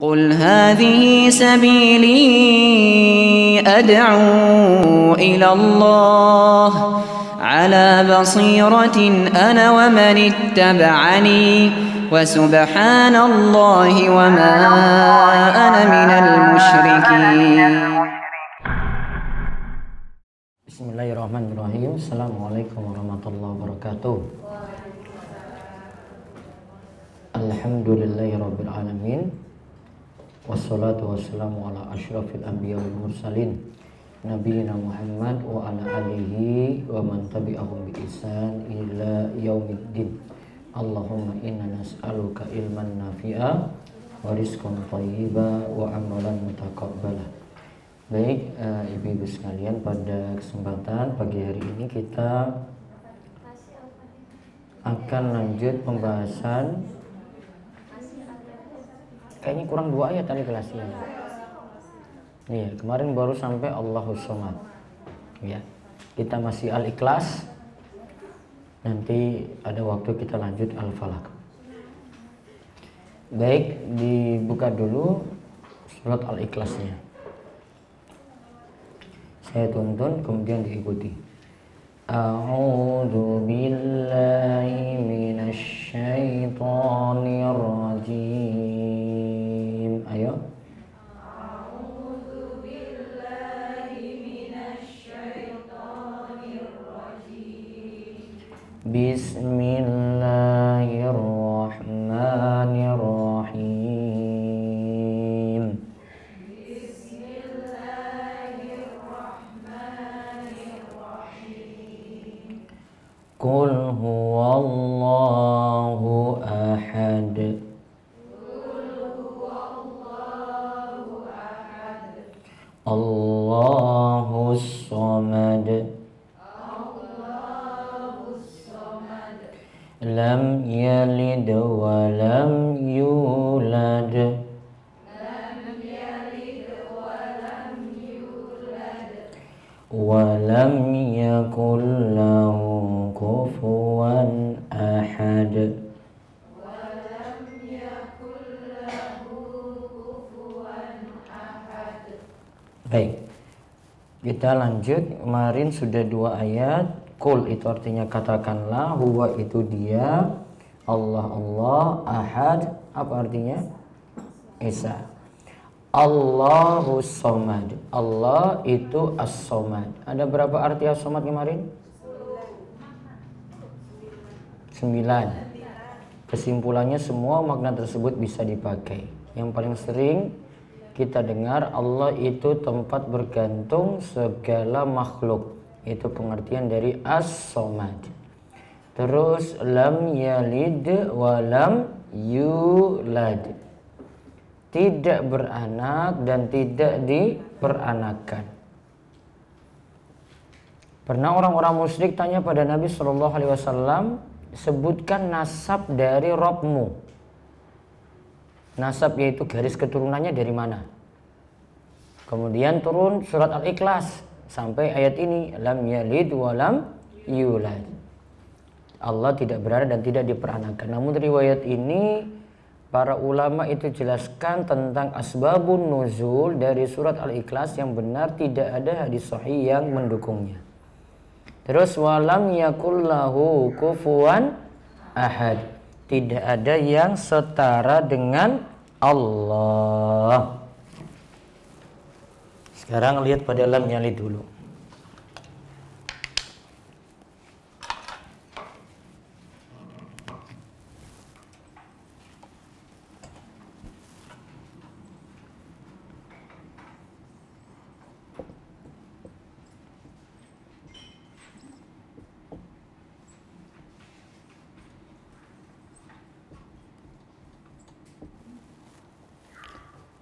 قل هذه سبيلي أدعو إلى الله على بصيرة أنا ومن اتبعني وسبحان الله وما أنا من المشركين. Bismillahirrahmanirrahim. Assalamualaikum warahmatullahi wabarakatuh. Alhamdulillahirabbil alamin. Wassalatu wassalamu ala asyrafil anbiya wal mursalin nabiyina Muhammad wa ala alihi wa man tabi'ahum bi ihsan ila yaumiddin. Allahumma inna nas'aluka ilman nafi'a wa rizqan thayyiba wa amalan mutaqabbala. Baik, ibu-ibu sekalian, pada kesempatan pagi hari ini kita akan lanjut pembahasan. Kayaknya kurang 2 ayat tadi kelasnya. Iya, kemarin baru sampai Allahus Somad. Ya, kita masih Al-Ikhlas. Nanti ada waktu kita lanjut Al-Falaq. Baik, dibuka dulu surat Al-Ikhlasnya. Saya tuntun kemudian diikuti. A'udzu billahi minasy syaithanir rajim. Ayo. A'udzu billahi minasy syaithanir rajim. Bismillahirrahmanirrahim. Qul huwallahu ahad. Allahus somad. Lam yalid wa lam yulad. Wa lam yakul lahu kufuwan ahad. Baik, kita lanjut. Kemarin sudah 2 ayat. Qul itu artinya katakanlah, huwa itu dia, Allah Allah, ahad apa artinya? Esa. Allahus somad. Allah itu as-somad. Ada berapa arti as-somad kemarin? 9. Kesimpulannya semua makna tersebut bisa dipakai. Yang paling sering kita dengar, Allah itu tempat bergantung segala makhluk. Itu pengertian dari as-somad. Terus lam yalid wa lam yulad. Tidak beranak dan tidak diperanakan. Pernah orang-orang musyrik tanya pada Nabi SAW, sebutkan nasab dari Rabbmu. Nasab yaitu garis keturunannya dari mana. Kemudian turun surat Al-Ikhlas sampai ayat ini, lam yalid wa lam yulad. Allah tidak berada dan tidak diperanakan. Namun riwayat ini para ulama itu jelaskan tentang asbabun nuzul dari surat Al-Ikhlas yang benar, tidak ada hadis sahih yang mendukungnya. Terus walam yakullahu kufuwan ahad. Tidak ada yang setara dengan Allah. Sekarang lihat pada lam yalid dulu.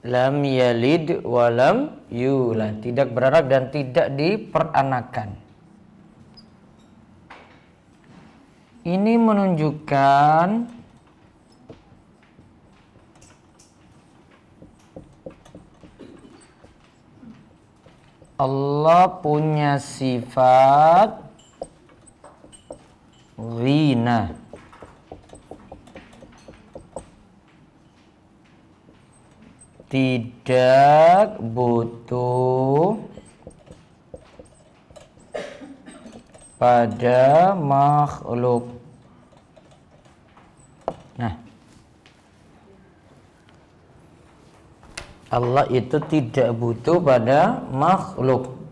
Lam yalid wa lam yulad. Tidak beranak dan tidak diperanakan. Ini menunjukkan Allah punya sifat ghina. tidak butuh pada makhluk. Nah, Allah itu tidak butuh pada makhluk.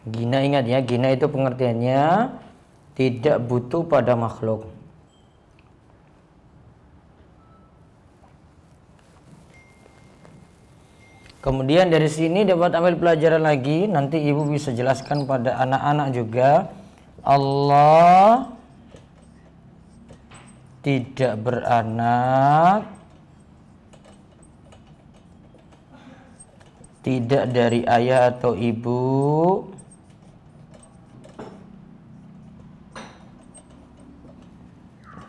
Gina, ingat ya, gina itu pengertiannya tidak butuh pada makhluk. Kemudian dari sini dapat ambil pelajaran lagi, nanti ibu bisa jelaskan pada anak-anak juga. Allah tidak beranak, tidak dari ayah atau ibu,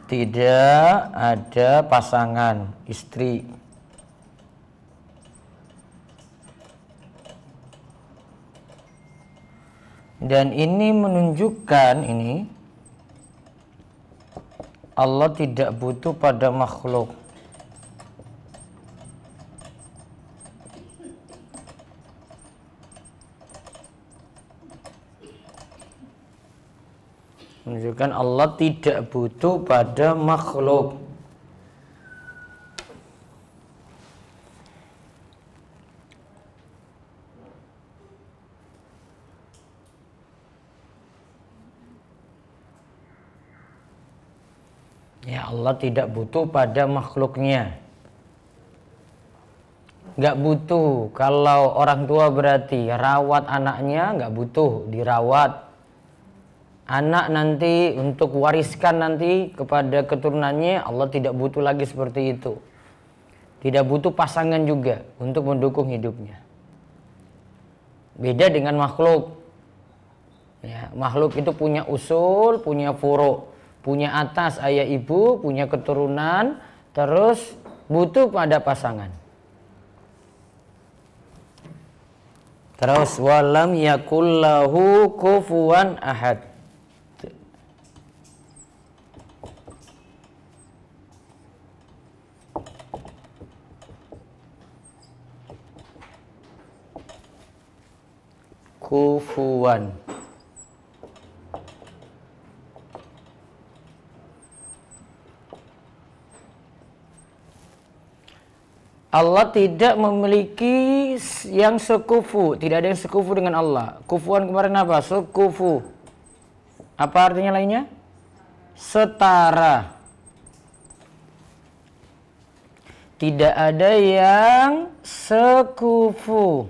tidak ada pasangan istri. Dan ini menunjukkan ini Allah tidak butuh pada makhluk. Menunjukkan Allah tidak butuh pada makhluk. Ya, Allah tidak butuh pada makhluknya. Nggak butuh. Kalau orang tua berarti rawat anaknya, nggak butuh dirawat. Anak nanti untuk wariskan nanti kepada keturunannya, Allah tidak butuh lagi seperti itu. Tidak butuh pasangan juga untuk mendukung hidupnya. Beda dengan makhluk. Ya, makhluk itu punya usul, punya furu', punya atas ayah ibu, punya keturunan, terus butuh pada pasangan. Terus walam yakullahu kufuwan ahad. Kufuwan. Allah tidak memiliki yang sekufu, tidak ada yang sekufu dengan Allah. Kufuan kemarin apa? Sekufu. Apa artinya lainnya? Setara. Tidak ada yang sekufu,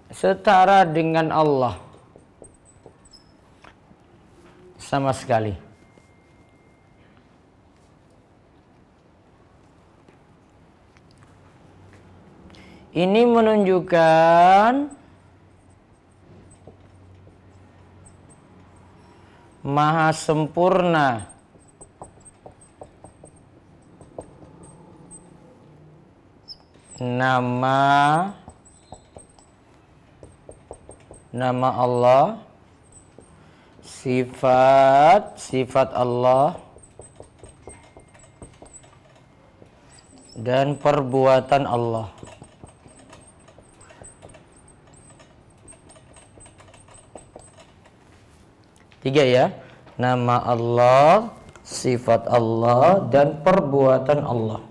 setara dengan Allah sama sekali. Ini menunjukkan maha sempurna nama Allah, sifat Allah, dan perbuatan Allah. Tiga ya, nama Allah, sifat Allah, dan perbuatan Allah.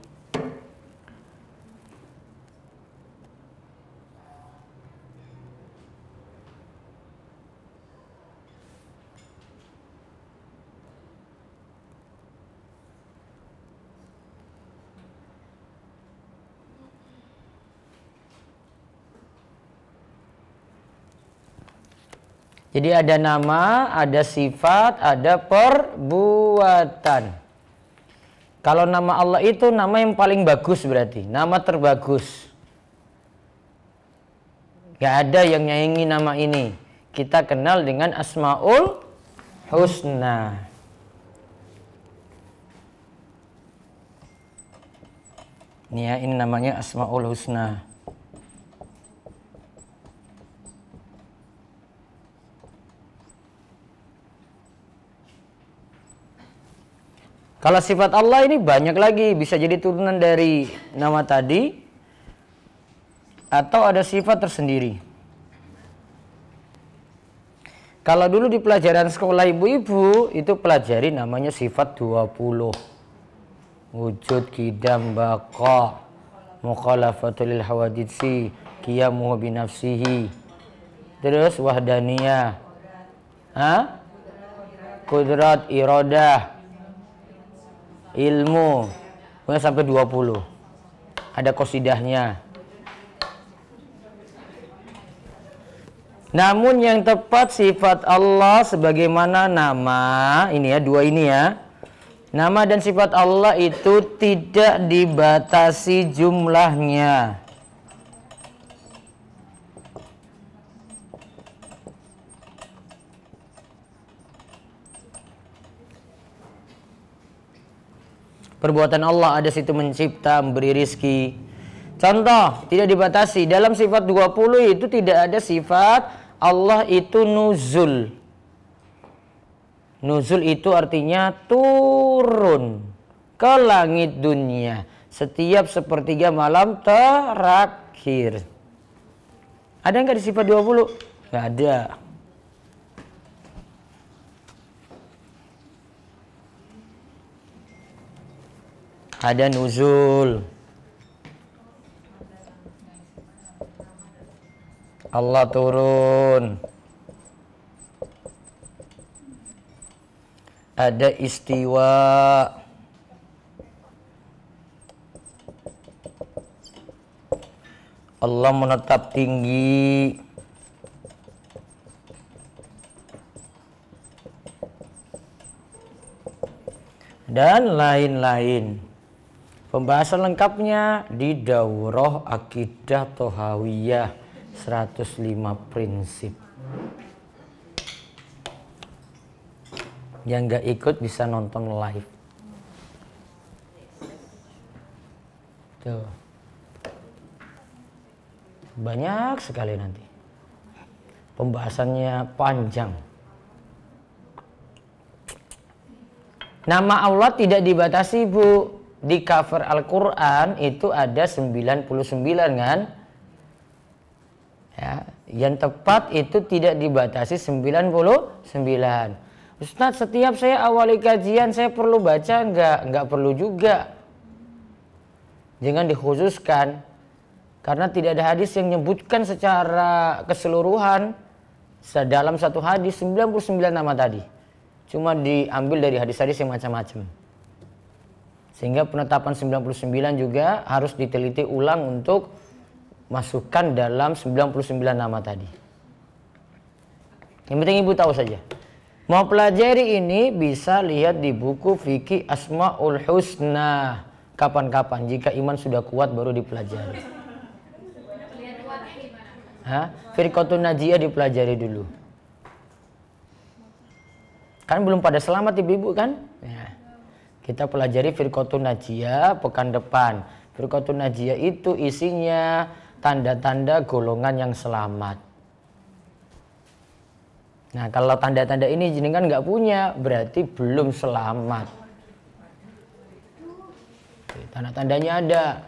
Jadi ada nama, ada sifat, ada perbuatan. Kalau nama Allah itu nama yang paling bagus berarti, nama terbagus. Gak ada yang nyaingi nama ini. Kita kenal dengan Asmaul Husna. Ini ya, ini namanya Asmaul Husna. Kalau sifat Allah ini banyak lagi, bisa jadi turunan dari nama tadi atau ada sifat tersendiri. Kalau dulu di pelajaran sekolah ibu-ibu itu pelajari namanya sifat 20. Wujud, qidam, baqa, mukhalafatul lil hawaditsi, qiyamuhu binafsihi. Terus wahdaniyah. Kudrat, iradah, ilmu. Pokoknya sampai 20. Ada qasidahnya. Namun yang tepat sifat Allah sebagaimana nama ini ya, dua ini ya. Nama dan sifat Allah itu tidak dibatasi jumlahnya. Perbuatan Allah ada situ mencipta, memberi rizki. Contoh, tidak dibatasi. Dalam sifat 20 itu tidak ada sifat Allah itu nuzul. Nuzul itu artinya turun ke langit dunia setiap sepertiga malam terakhir. Ada nggak di sifat 20? Nggak ada. Ada nuzul. Allah turun. Ada istiwa. Allah menetap tinggi. Dan lain-lain. Pembahasan lengkapnya di Daurah Akidah Thahawiyah 105 prinsip. Yang gak ikut bisa nonton live. Tuh. Banyak sekali nanti. Pembahasannya panjang. Nama Allah tidak dibatasi, Bu. Di cover Al-Quran itu ada 99 kan? Ya, yang tepat itu tidak dibatasi 99. Ustadz, setiap saya awali kajian saya perlu baca enggak perlu juga. Jangan dikhususkan karena tidak ada hadis yang menyebutkan secara keseluruhan dalam satu hadis 99 nama tadi. Cuma diambil dari hadis-hadis yang macam-macam. Sehingga penetapan 99 juga harus diteliti ulang untuk masukkan dalam 99 nama tadi. Yang penting ibu tahu saja. Mau pelajari ini bisa lihat di buku Fikih Asmaul Husna. Kapan-kapan jika iman sudah kuat baru dipelajari. Firqatun Najiyah dipelajari dulu. Kan belum pada selamat ibu-ibu kan? Ya. Kita pelajari Firqatun Najiyah pekan depan. Firqatun Najiyah itu isinya tanda-tanda golongan yang selamat. Nah, kalau tanda-tanda ini jenengan nggak punya, berarti belum selamat. Tanda-tandanya ada.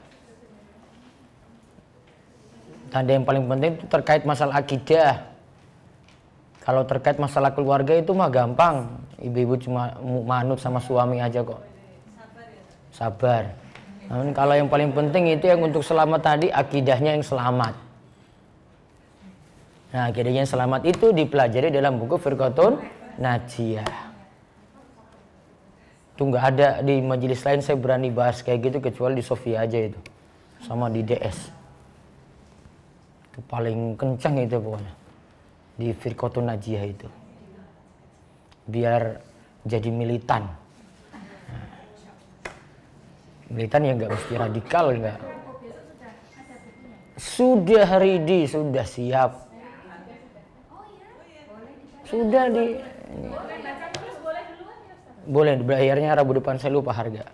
Tanda yang paling penting itu terkait masalah akidah. Kalau terkait masalah keluarga itu mah gampang. Ibu-ibu cuma manut sama suami aja kok. Sabar. Namun kalau yang paling penting itu yang untuk selamat tadi, akidahnya yang selamat. Nah, akidahnya yang selamat itu dipelajari dalam buku Firqatun Najiyah. Itu nggak ada di majelis lain saya berani bahas kayak gitu kecuali di Sofia aja itu. Sama di DS. Itu paling kencang itu pokoknya. Di Firqatun Najiyah itu. Biar jadi militan. Militan yang nggak mesti radikal, nggak. Sudah ready, sudah siap. Sudah di. Boleh, bayarnya Rabu depan, saya lupa harga.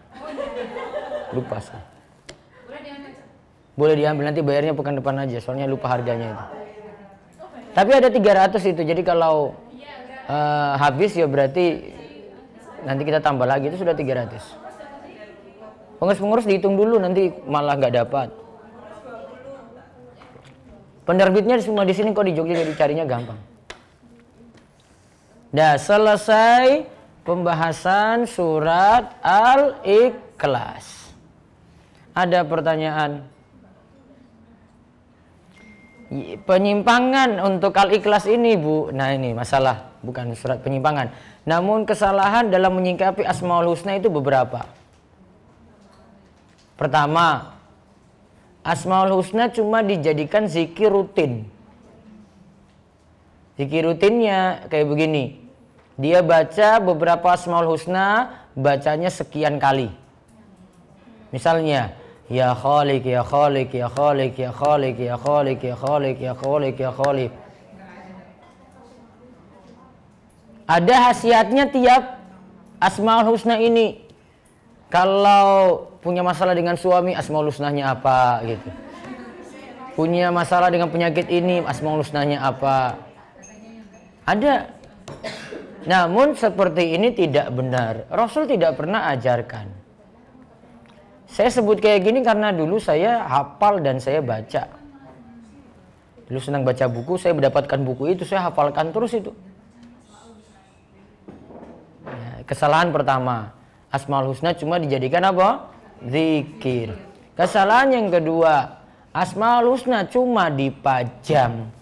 Lupa saya. Boleh diambil, nanti bayarnya pekan depan aja, soalnya lupa harganya itu. Tapi ada 300 itu, jadi kalau habis ya berarti nanti kita tambah lagi, itu sudah 300. Pengurus-pengurus dihitung dulu, nanti malah nggak dapat. Penerbitnya semua di sini, kok di Jogja jadi carinya gampang. Dah selesai pembahasan surat Al-Ikhlas. Ada pertanyaan? Penyimpangan untuk Al-Ikhlas ini, Bu. Nah, ini masalah, bukan surat penyimpangan. Namun kesalahan dalam menyikapi Asmaul Husna itu beberapa. Pertama, Asmaul Husna cuma dijadikan zikir rutin. Zikir rutinnya kayak begini. Dia baca beberapa Asmaul Husna, bacanya sekian kali. Misalnya, ya Khaliq, ya Khaliq, ya Khaliq, ya Khaliq, ya Khaliq, ya Khaliq, ya Khaliq, ya Khaliq. Ada khasiatnya tiap Asmaul Husna ini. Kalau punya masalah dengan suami, Asmaul Husnanya apa gitu. Punya masalah dengan penyakit ini, Asmaul Husnanya apa. Ada. Namun seperti ini tidak benar. Rasul tidak pernah ajarkan. Saya sebut kayak gini karena dulu saya hafal dan saya baca. Dulu senang baca buku, saya mendapatkan buku itu, saya hafalkan terus itu. Ya, kesalahan pertama, Asmaul Husna cuma dijadikan apa? Zikir. Kesalahan yang kedua, Asmaul Husna cuma dipajang.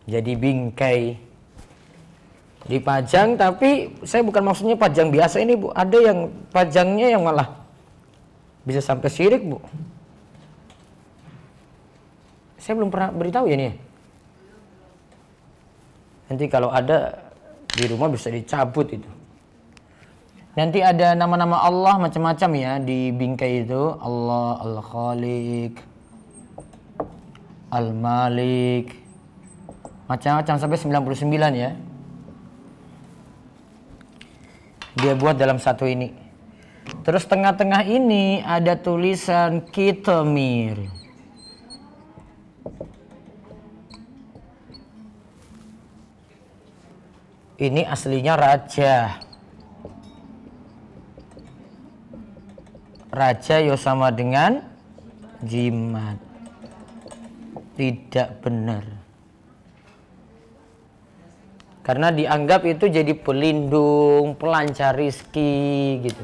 Jadi bingkai. Dipajang, tapi saya bukan maksudnya pajang biasa ini, Bu. Ada yang pajangnya yang malah bisa sampai syirik, Bu. Saya belum pernah beritahu ya nih. Nanti kalau ada di rumah bisa dicabut itu. Nanti ada nama-nama Allah macam-macam ya di bingkai itu. Allah, Al-Khaliq, Al-Malik, macam-macam sampai 99 ya. Dia buat dalam satu ini. Terus tengah-tengah ini ada tulisan Kitmir. Ini aslinya raja. Raja yo sama dengan jimat. Tidak benar. Karena dianggap itu jadi pelindung, pelancar rizki gitu.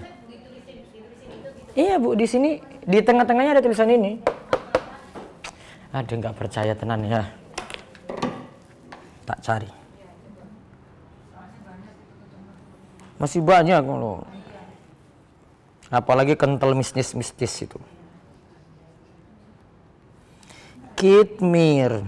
Iya, Bu, di sini di tengah-tengahnya ada tulisan ini. Aduh, nggak percaya tenan ya. Tak cari. Masih banyak loh. Apalagi kental mistis-mistis itu. Kitmir.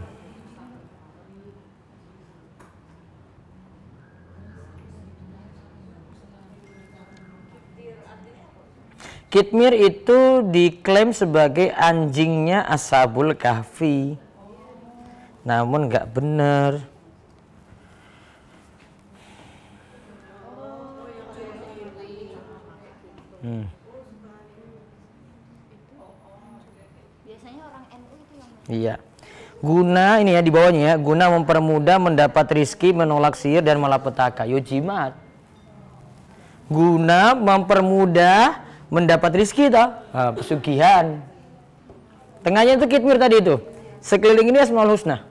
Kitmir itu diklaim sebagai anjingnya Ashabul Kahfi. Namun nggak benar. Biasanya orang NU itu yang Iya. Guna ini ya di bawahnya ya, guna mempermudah mendapat rizki, menolak sihir dan malapetaka. Yo jimat. Guna mempermudah mendapat rizki toh, pesugihan. Tengahnya itu kitmir tadi itu. Sekeliling ini Asmaul Husna.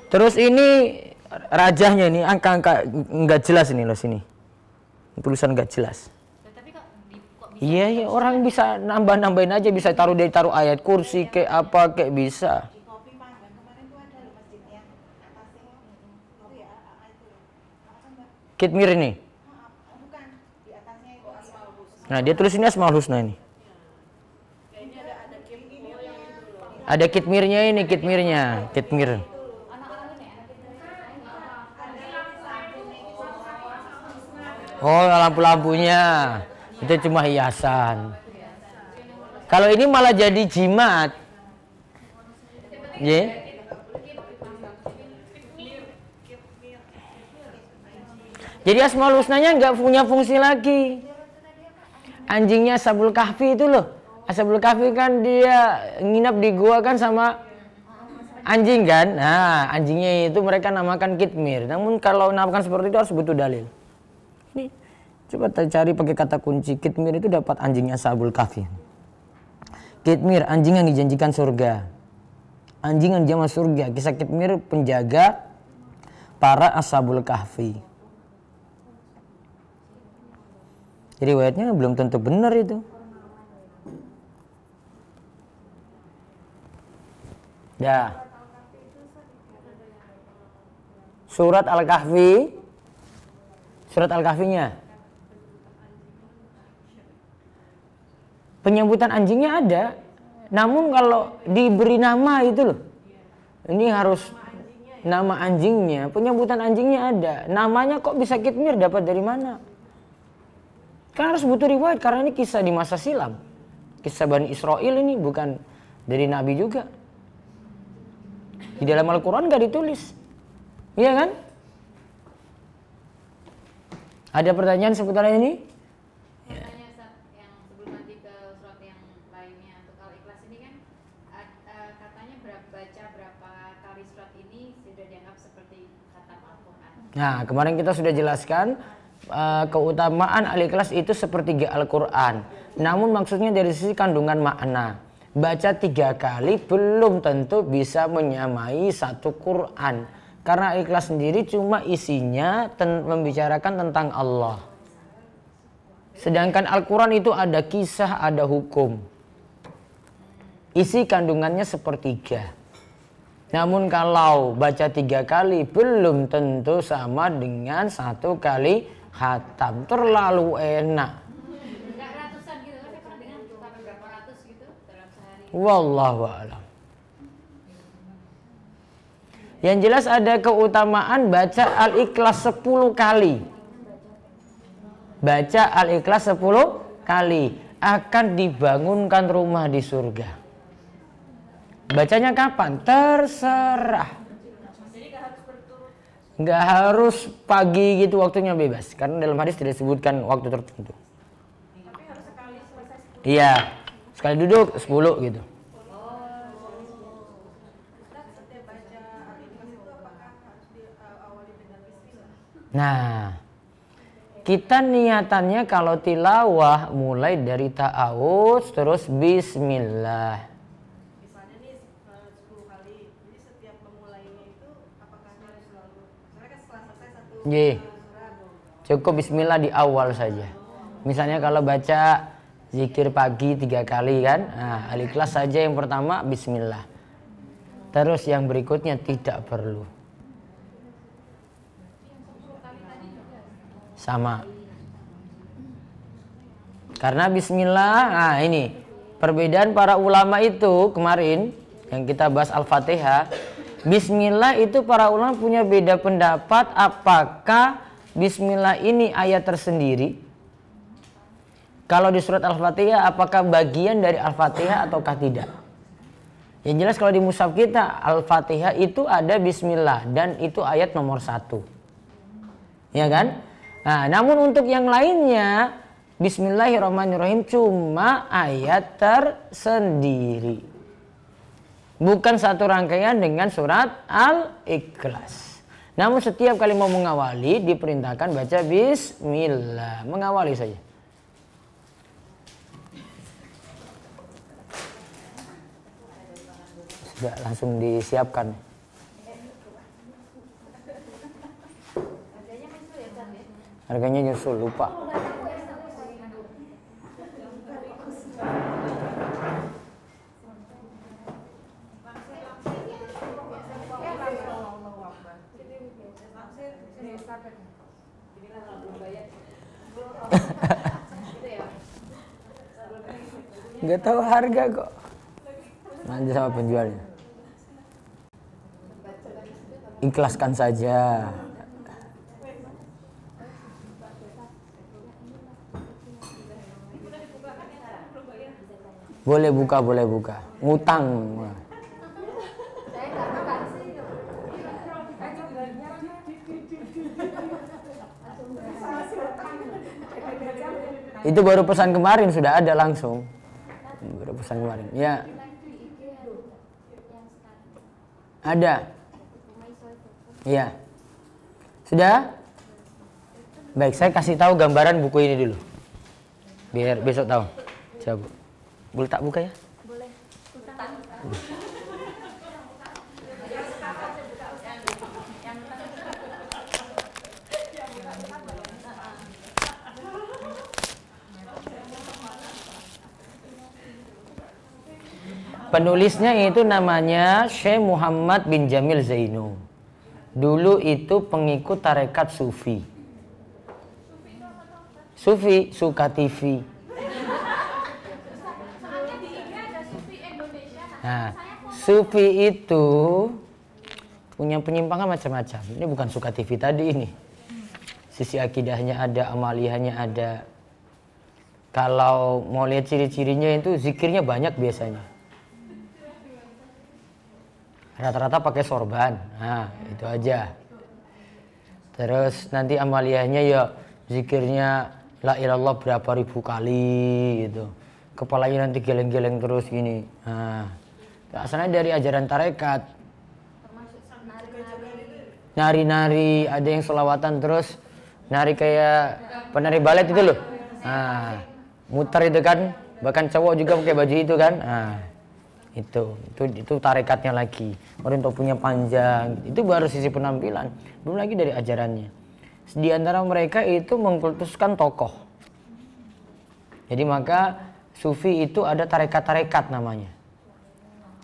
Terus ini rajahnya ini angka-angka nggak jelas ini loh sini. Tulisan nggak jelas. Iya, iya, orang bisa nambah-nambahin aja, bisa taruh ayat kursi kayak apa kayak bisa. Kitmir ini. Nah, dia tulis ini Asmaul Husna ini. Ada kitmirnya ini, kitmir. Oh, lampu-lampunya. Itu cuma hiasan. Kalau ini malah jadi jimat. Ya. Jadi Asmaul Husnanya nggak punya fungsi lagi. Anjingnya Ashabul Kahfi itu loh. Ashabul Kahfi kan dia nginap di gua kan sama anjing kan? Nah, anjingnya itu mereka namakan kitmir. Namun kalau namakan seperti itu harus butuh dalil. Ini coba cari pakai kata kunci. Kitmir itu dapat anjingnya Ashabul Kahfi. Kitmir, anjing yang dijanjikan surga. Anjing yang dijamin surga. Kisah kitmir penjaga para Ashabul Kahfi. Jadi riwayatnya belum tentu benar itu. Ya. Surat Al-Kahfi. Surat Al-Kahfinya. Penyebutan anjingnya ada. Namun kalau diberi nama itu loh. Ini harus nama anjingnya. Penyebutan anjingnya ada. Namanya kok bisa kitmir, dapat dari mana? Kan harus butuh riwayat karena ini kisah di masa silam. Kisah Bani Israel ini bukan dari Nabi juga. Di dalam Al-Quran gak ditulis. Iya kan? Ada pertanyaan seputar ini? Pertanyaan yang sebelum nanti ke surat yang lainnya. Untuk Al-Ikhlas ini kan katanya baca berapa kali surat ini sudah dianggap seperti khatam Al-Quran. Nah, kemarin kita sudah jelaskan keutamaan Al-Ikhlas itu sepertiga Al-Quran. Namun maksudnya dari sisi kandungan makna. Baca 3 kali belum tentu bisa menyamai satu Quran. Karena Ikhlas sendiri cuma isinya membicarakan tentang Allah. Sedangkan Al-Quran itu ada kisah, ada hukum. Isi kandungannya sepertiga. Namun kalau baca 3 kali belum tentu sama dengan 1 kali khatam. Terlalu enak. Wallahu a'lam. Yang jelas ada keutamaan baca Al-Ikhlas 10 kali. Baca Al-Ikhlas 10 kali akan dibangunkan rumah di surga. Bacanya kapan? Terserah. Nggak harus pagi gitu, waktunya bebas. Karena dalam hadis tidak disebutkan waktu tertentu. Iya. Sekali duduk 10 gitu. Nah, kita niatannya kalau tilawah mulai dari ta'awudz terus bismillah. Misalnya nih 10 kali. Jadi setiap memulainya itu apakah harus selalu setelah selesai satu surat? Cukup bismillah di awal saja. Misalnya kalau baca zikir pagi 3 kali kan, nah, Al-Ikhlas saja yang pertama bismillah. Terus yang berikutnya tidak perlu. Sama. Karena bismillah, nah ini perbedaan para ulama itu kemarin yang kita bahas Al-Fatihah. Bismillah itu para ulama punya beda pendapat apakah bismillah ini ayat tersendiri. Kalau di surat Al-Fatihah apakah bagian dari Al-Fatihah ataukah tidak? Yang jelas kalau di mushaf kita Al-Fatihah itu ada bismillah dan itu ayat nomor 1. Ya kan? Nah, namun untuk yang lainnya Bismillahirrahmanirrahim cuma ayat tersendiri. Bukan satu rangkaian dengan surat Al-Ikhlas. Namun setiap kali mau mengawali diperintahkan baca bismillah, mengawali saja. Sudah langsung disiapkan. Harganya nyusul, lupa. Nggak tahu harga kok. Nanti sama penjualnya. Ikhlaskan saja. Boleh buka, boleh buka. Ngutang. Itu baru pesan kemarin, sudah ada langsung. Baru pesan kemarin. Ya. Ada? Iya. Sudah? Baik, saya kasih tahu gambaran buku ini dulu. Biar besok tahu. Coba. Boleh tak buka ya? Boleh. Penulisnya itu namanya Syekh Muhammad bin Jamil Zainu. Dulu itu pengikut tarekat Sufi. Sufi, suka TV. Nah, Sufi itu punya penyimpangan macam-macam. Ini bukan suka TV tadi ini. Sisi akidahnya ada, amaliyahnya ada. Kalau mau lihat ciri-cirinya itu zikirnya banyak biasanya. Rata-rata pakai sorban. Nah, itu aja. Terus nanti amaliyahnya ya zikirnya la ilallah berapa ribu kali gitu. Kepalanya nanti geleng-geleng terus gini. Nah, asalnya dari ajaran tarekat. Nari-nari, ada yang selawatan terus nari kayak penari balet itu loh. Nah, muter itu kan, bahkan cowok juga pakai baju itu kan. Nah, itu tarekatnya lagi. Orang topunya panjang, itu baru sisi penampilan, belum lagi dari ajarannya. Di antara mereka itu mengkultuskan tokoh. Jadi maka Sufi itu ada tarekat-tarekat namanya.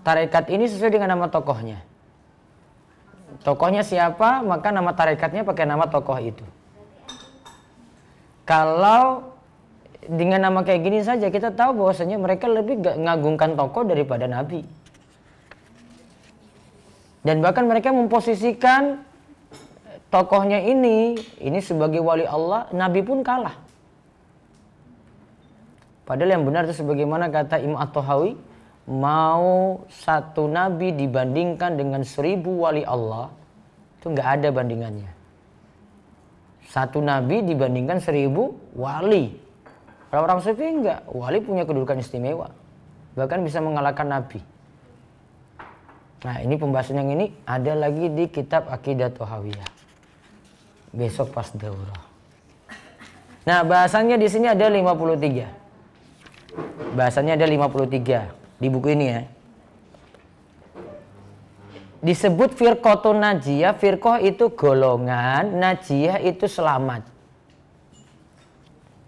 Tarekat ini sesuai dengan nama tokohnya. Tokohnya siapa, maka nama tarekatnya pakai nama tokoh itu. Kalau dengan nama kayak gini saja kita tahu bahwasanya mereka lebih mengagungkan tokoh daripada nabi. Dan bahkan mereka memposisikan tokohnya ini sebagai wali Allah, nabi pun kalah. Padahal yang benar itu sebagaimana kata Imam At-Tahawi, mau satu nabi dibandingkan dengan 1000 wali Allah, itu nggak ada bandingannya. Satu nabi dibandingkan 1000 wali. Orang-orang Sufi enggak, wali punya kedudukan istimewa, bahkan bisa mengalahkan nabi. Nah, ini pembahasan yang ini ada lagi di kitab Aqidah Thahawiyah. Besok pas daurah. Nah, bahasannya di sini ada 53. Bahasannya ada 53 di buku ini ya. Disebut firqatun najiyah, firqah itu golongan, najiyah itu selamat.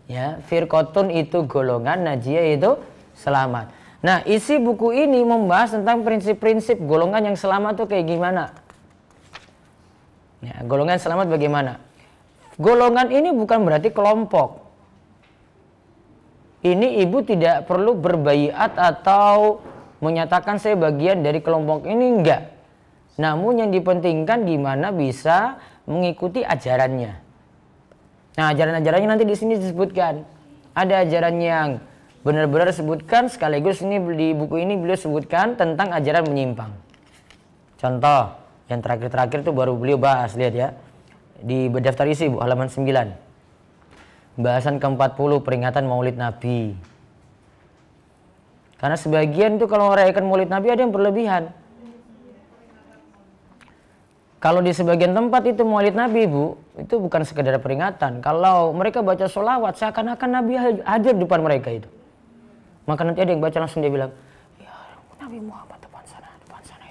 Ya, firqatun itu golongan, najiyah itu selamat. Nah, isi buku ini membahas tentang prinsip-prinsip golongan yang selamat itu kayak gimana. Ya, golongan selamat bagaimana? Golongan ini bukan berarti kelompok. Ini ibu tidak perlu berbaiat atau menyatakan saya bagian dari kelompok ini, enggak. Namun yang dipentingkan gimana bisa mengikuti ajarannya. Nah, ajaran-ajarannya nanti di sini disebutkan. Ada ajaran yang benar-benar disebutkan, sekaligus ini di buku ini beliau sebutkan tentang ajaran menyimpang. Contoh, yang terakhir-terakhir itu baru beliau bahas, lihat ya. Di daftar isi Bu, halaman 9. Bahasan ke-40 peringatan Maulid Nabi. Karena sebagian itu kalau merayakan Maulid Nabi ada yang berlebihan. Kalau di sebagian tempat itu Maulid Nabi Bu, itu bukan sekedar peringatan. Kalau mereka baca sholawat seakan-akan Nabi hadir di depan mereka itu. Maka nanti ada yang baca langsung dia bilang, ya Nabi Muhammad depan sana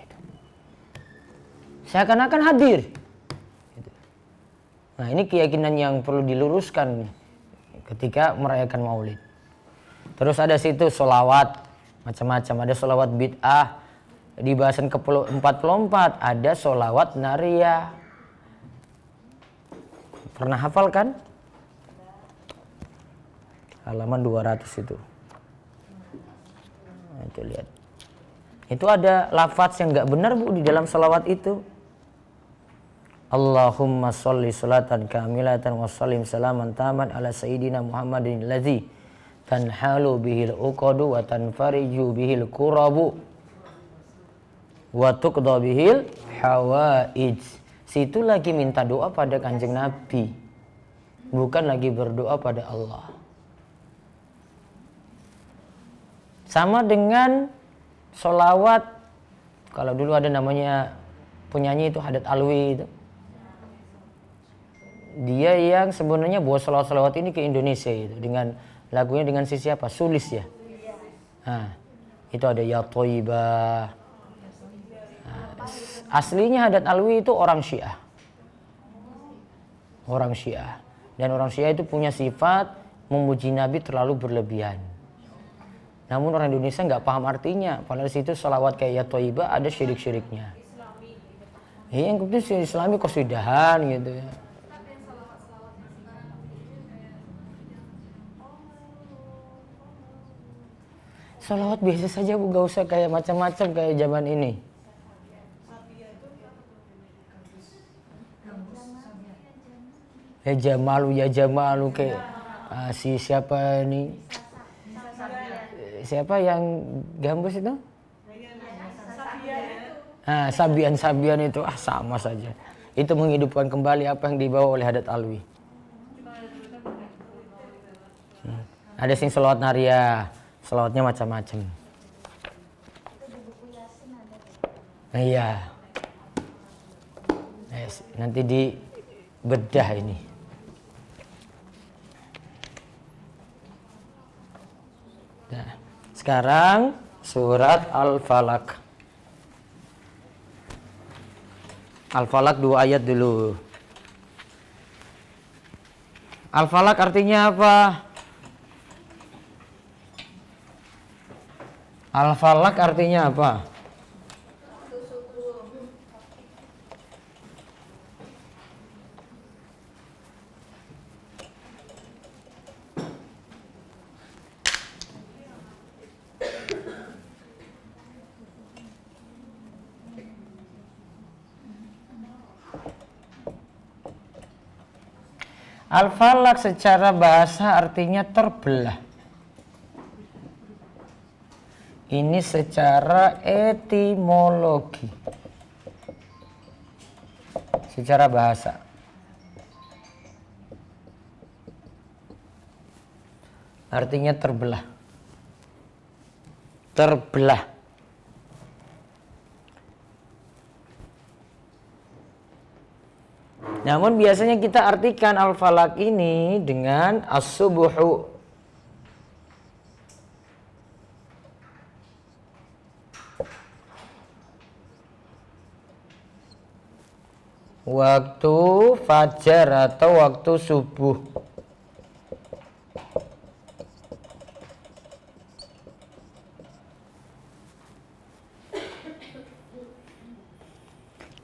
itu. Seakan-akan hadir. Nah, ini keyakinan yang perlu diluruskan ketika merayakan Maulid. Terus ada situ sholawat macam-macam, ada sholawat bid'ah. Di bahasan ke-44 ada sholawat nariyah. Pernah hafal kan? Halaman 200 itu. Nah, itu lihat. Itu ada lafaz yang enggak benar Bu di dalam sholawat itu. Allahumma sholli sholatan kamilatan wa sallim salaman taman ala sayyidina Muhammadin alladzi tanhalu bihil uqadu wa tanfariju bihil kurabu wa tuqda bihil hawaij. Situ lagi minta doa pada Kanjeng Nabi, bukan lagi berdoa pada Allah. Sama dengan sholawat, kalau dulu ada namanya penyanyi itu Haddad Alwi itu. Dia yang sebenarnya bawa selawat-selawat ini ke Indonesia itu dengan lagunya dengan si siapa? Sulis ya. Nah, itu ada Ya Thayyibah. Nah, aslinya Haddad Alwi itu orang Syiah. Orang Syiah. Dan orang Syiah itu punya sifat memuji Nabi terlalu berlebihan. Namun orang Indonesia nggak paham artinya. Padahal situ selawat kayak Ya Thayyibah ada syirik-syiriknya. Yang penting Islami qasidahan gitu ya. Salawat biasa saja Bu, gak usah kayak macam-macam kayak zaman ini. Ya Jamalu kayak si siapa nih? Siapa yang gambus itu? Sabian itu sama saja. Itu menghidupkan kembali apa yang dibawa oleh Haddad Alwi. Ada sing selawat naria. Selawatnya macam-macam. Iya. Nanti di bedah ini. Nah, sekarang surat Al-Falaq. Al-Falaq 2 ayat dulu. Al-Falaq artinya apa? Al-Falaq artinya apa? Al-Falaq secara bahasa artinya terbelah. Ini secara etimologi, secara bahasa. Artinya terbelah. Terbelah. Namun biasanya kita artikan Al-Falaq ini dengan as-subuhu. Waktu fajar atau waktu subuh.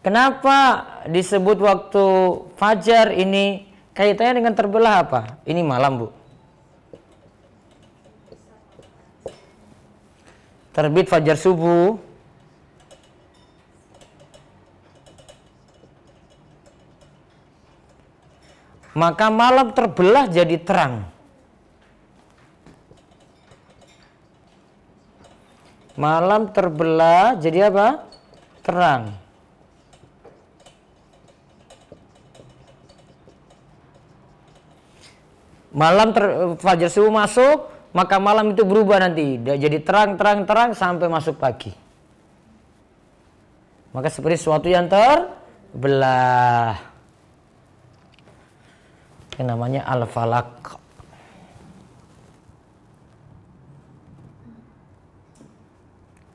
Kenapa disebut waktu fajar ini kaitannya dengan terbelah apa? Ini malam, Bu. Terbit fajar subuh. Maka malam terbelah jadi terang. Malam terbelah jadi apa? Terang. Malam fajar subuh masuk, maka malam itu berubah nanti. Jadi terang sampai masuk pagi. Maka seperti sesuatu yang terbelah. Yang namanya Al-Falaq.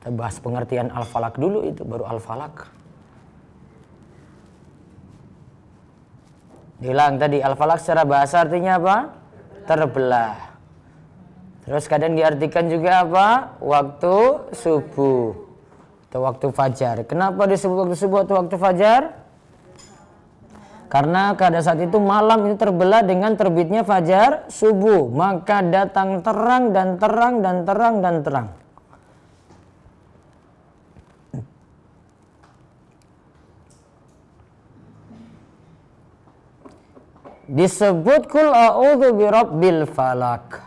Kita bahas pengertian Al-Falaq dulu, itu baru Al-Falaq. Diulang tadi, Al-Falaq secara bahasa artinya apa? Terbelah. Terus kadang diartikan juga apa? Waktu subuh atau waktu fajar. Kenapa disebut waktu subuh atau waktu fajar? Karena pada saat itu malam itu terbelah dengan terbitnya fajar subuh. Maka datang terang dan terang dan terang dan terang. Disebut kul a'udzu birabbil falaq.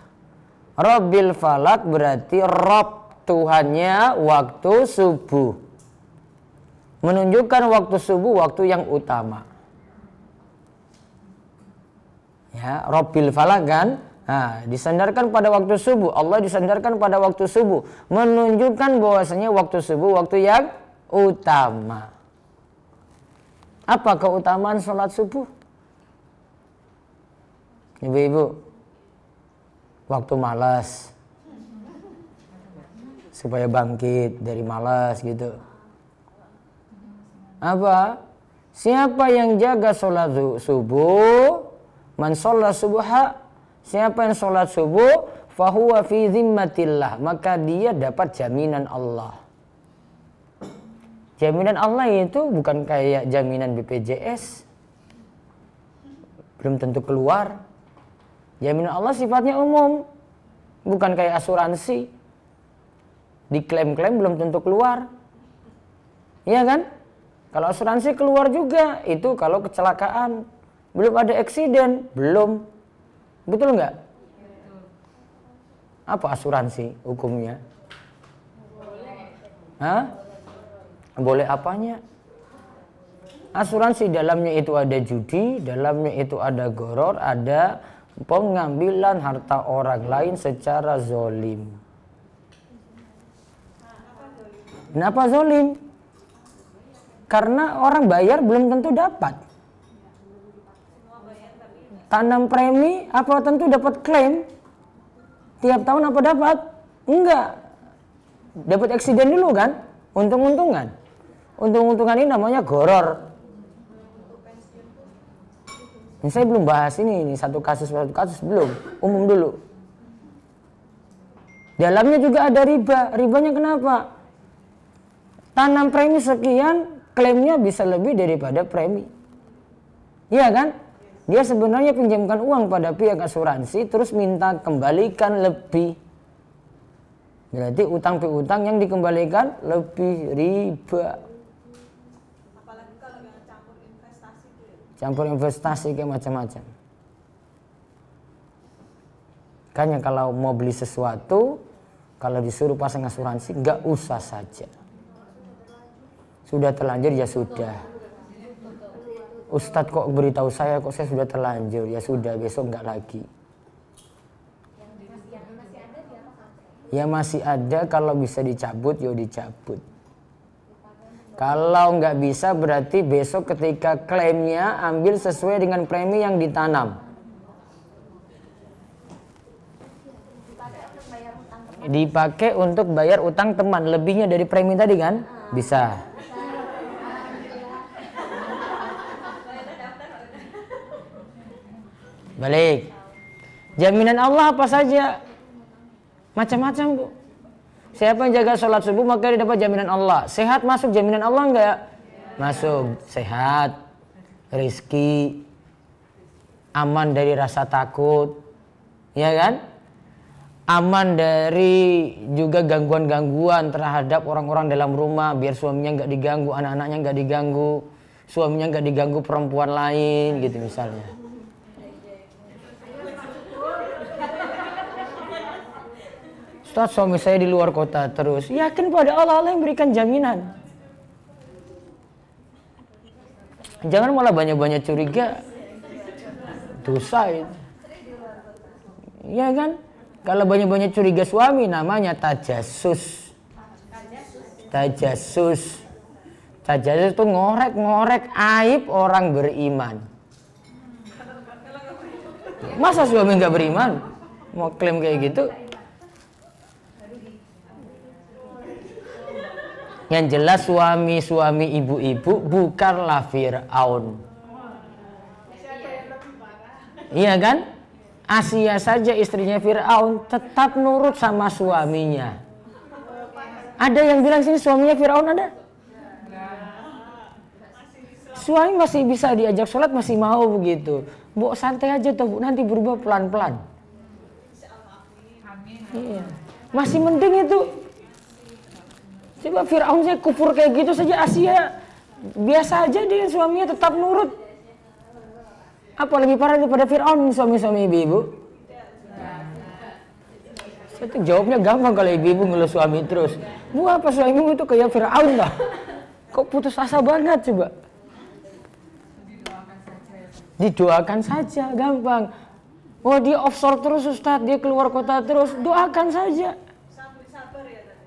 Rabbil falaq berarti Rabb, Tuhannya waktu subuh. Menunjukkan waktu subuh waktu yang utama. Ya, Rabbil falaq kan? Nah, disandarkan pada waktu subuh. Allah disandarkan pada waktu subuh, menunjukkan bahwasanya waktu subuh waktu yang utama. Apa keutamaan sholat subuh? Ibu-ibu, waktu malas, supaya bangkit dari malas gitu. Apa? Siapa yang jaga sholat subuh, man sholat subha, siapa yang sholat subuh, fahuwa fi zimmatillah, maka dia dapat jaminan Allah. Jaminan Allah itu bukan kayak jaminan BPJS, belum tentu keluar. Jaminan Allah sifatnya umum, bukan kayak asuransi, diklaim-klaim belum tentu keluar. Iya kan? Kalau asuransi keluar juga, itu kalau kecelakaan. Belum ada eksiden, belum. Betul nggak? Apa asuransi hukumnya? Hah? Boleh apanya? Asuransi dalamnya itu ada judi, dalamnya itu ada goror, ada pengambilan harta orang lain secara zolim. Kenapa zolim? Karena orang bayar belum tentu dapat. Tanam premi apa tentu dapat klaim? Tiap tahun apa dapat? Enggak. Dapat eksiden dulu kan? Untung-untungan. Untung-untungan ini namanya goror. Ini saya belum bahas ini satu kasus belum, umum dulu. Dalamnya juga ada riba. Ribanya kenapa? Tanam premi sekian, klaimnya bisa lebih daripada premi. Iya kan? Dia sebenarnya pinjamkan uang pada pihak asuransi, terus minta kembalikan lebih. Berarti utang piutang yang dikembalikan lebih riba. Campur investasi kayak macam-macam. Makanya kalau mau beli sesuatu, kalau disuruh pasang asuransi, nggak usah saja. Sudah terlanjur ya sudah. Ustadz kok beritahu saya, kok saya sudah terlanjur, ya sudah, besok nggak lagi. Ya masih ada, kalau bisa dicabut, ya dicabut. Kalau nggak bisa berarti besok ketika klaimnya ambil sesuai dengan premi yang ditanam. Dipakai untuk bayar utang teman, lebihnya dari premi tadi kan? Bisa. Balik. Jaminan Allah apa saja? Macam-macam, Bu. Siapa yang jaga sholat subuh maka dia dapat jaminan Allah. Sehat masuk jaminan Allah enggak? Masuk. Sehat, rizki, aman dari rasa takut, ya kan? Aman dari juga gangguan-gangguan terhadap orang-orang dalam rumah, biar suaminya enggak diganggu, anak-anaknya enggak diganggu, suaminya enggak diganggu perempuan lain gitu misalnya. Ustaz, suami saya di luar kota terus. Yakin pada Allah, Allah yang berikan jaminan. Jangan malah banyak-banyak curiga. Dosa itu. Iya kan? Kalau banyak-banyak curiga suami namanya tajassus. Tajassus. Tajassus itu ngorek-ngorek aib orang beriman. Masa suami nggak beriman? Mau klaim kayak gitu? Yang jelas suami-suami ibu-ibu bukanlah Fir'aun. Iya kan? Asia saja istrinya Fir'aun tetap nurut sama suaminya. Ada yang bilang sini suaminya Fir'aun ada? Suami masih bisa diajak sholat masih mau begitu. Bu santai aja tuh Bu, nanti berubah pelan-pelan. Iya. Masih mending itu. Coba Fir'aun saya kufur kayak gitu saja, Asia biasa aja dia suaminya tetap nurut. Apa lebih parah daripada Fir'aun suami-suami ibu-ibu? Itu jawabnya gampang kalau ibu-ibu ngeluh suami terus. Bu apa suamimu itu kayak Fir'aun lah? Kok putus asa banget coba? Didoakan saja, gampang. Oh dia offshore terus Ustadz, dia keluar kota terus, doakan saja.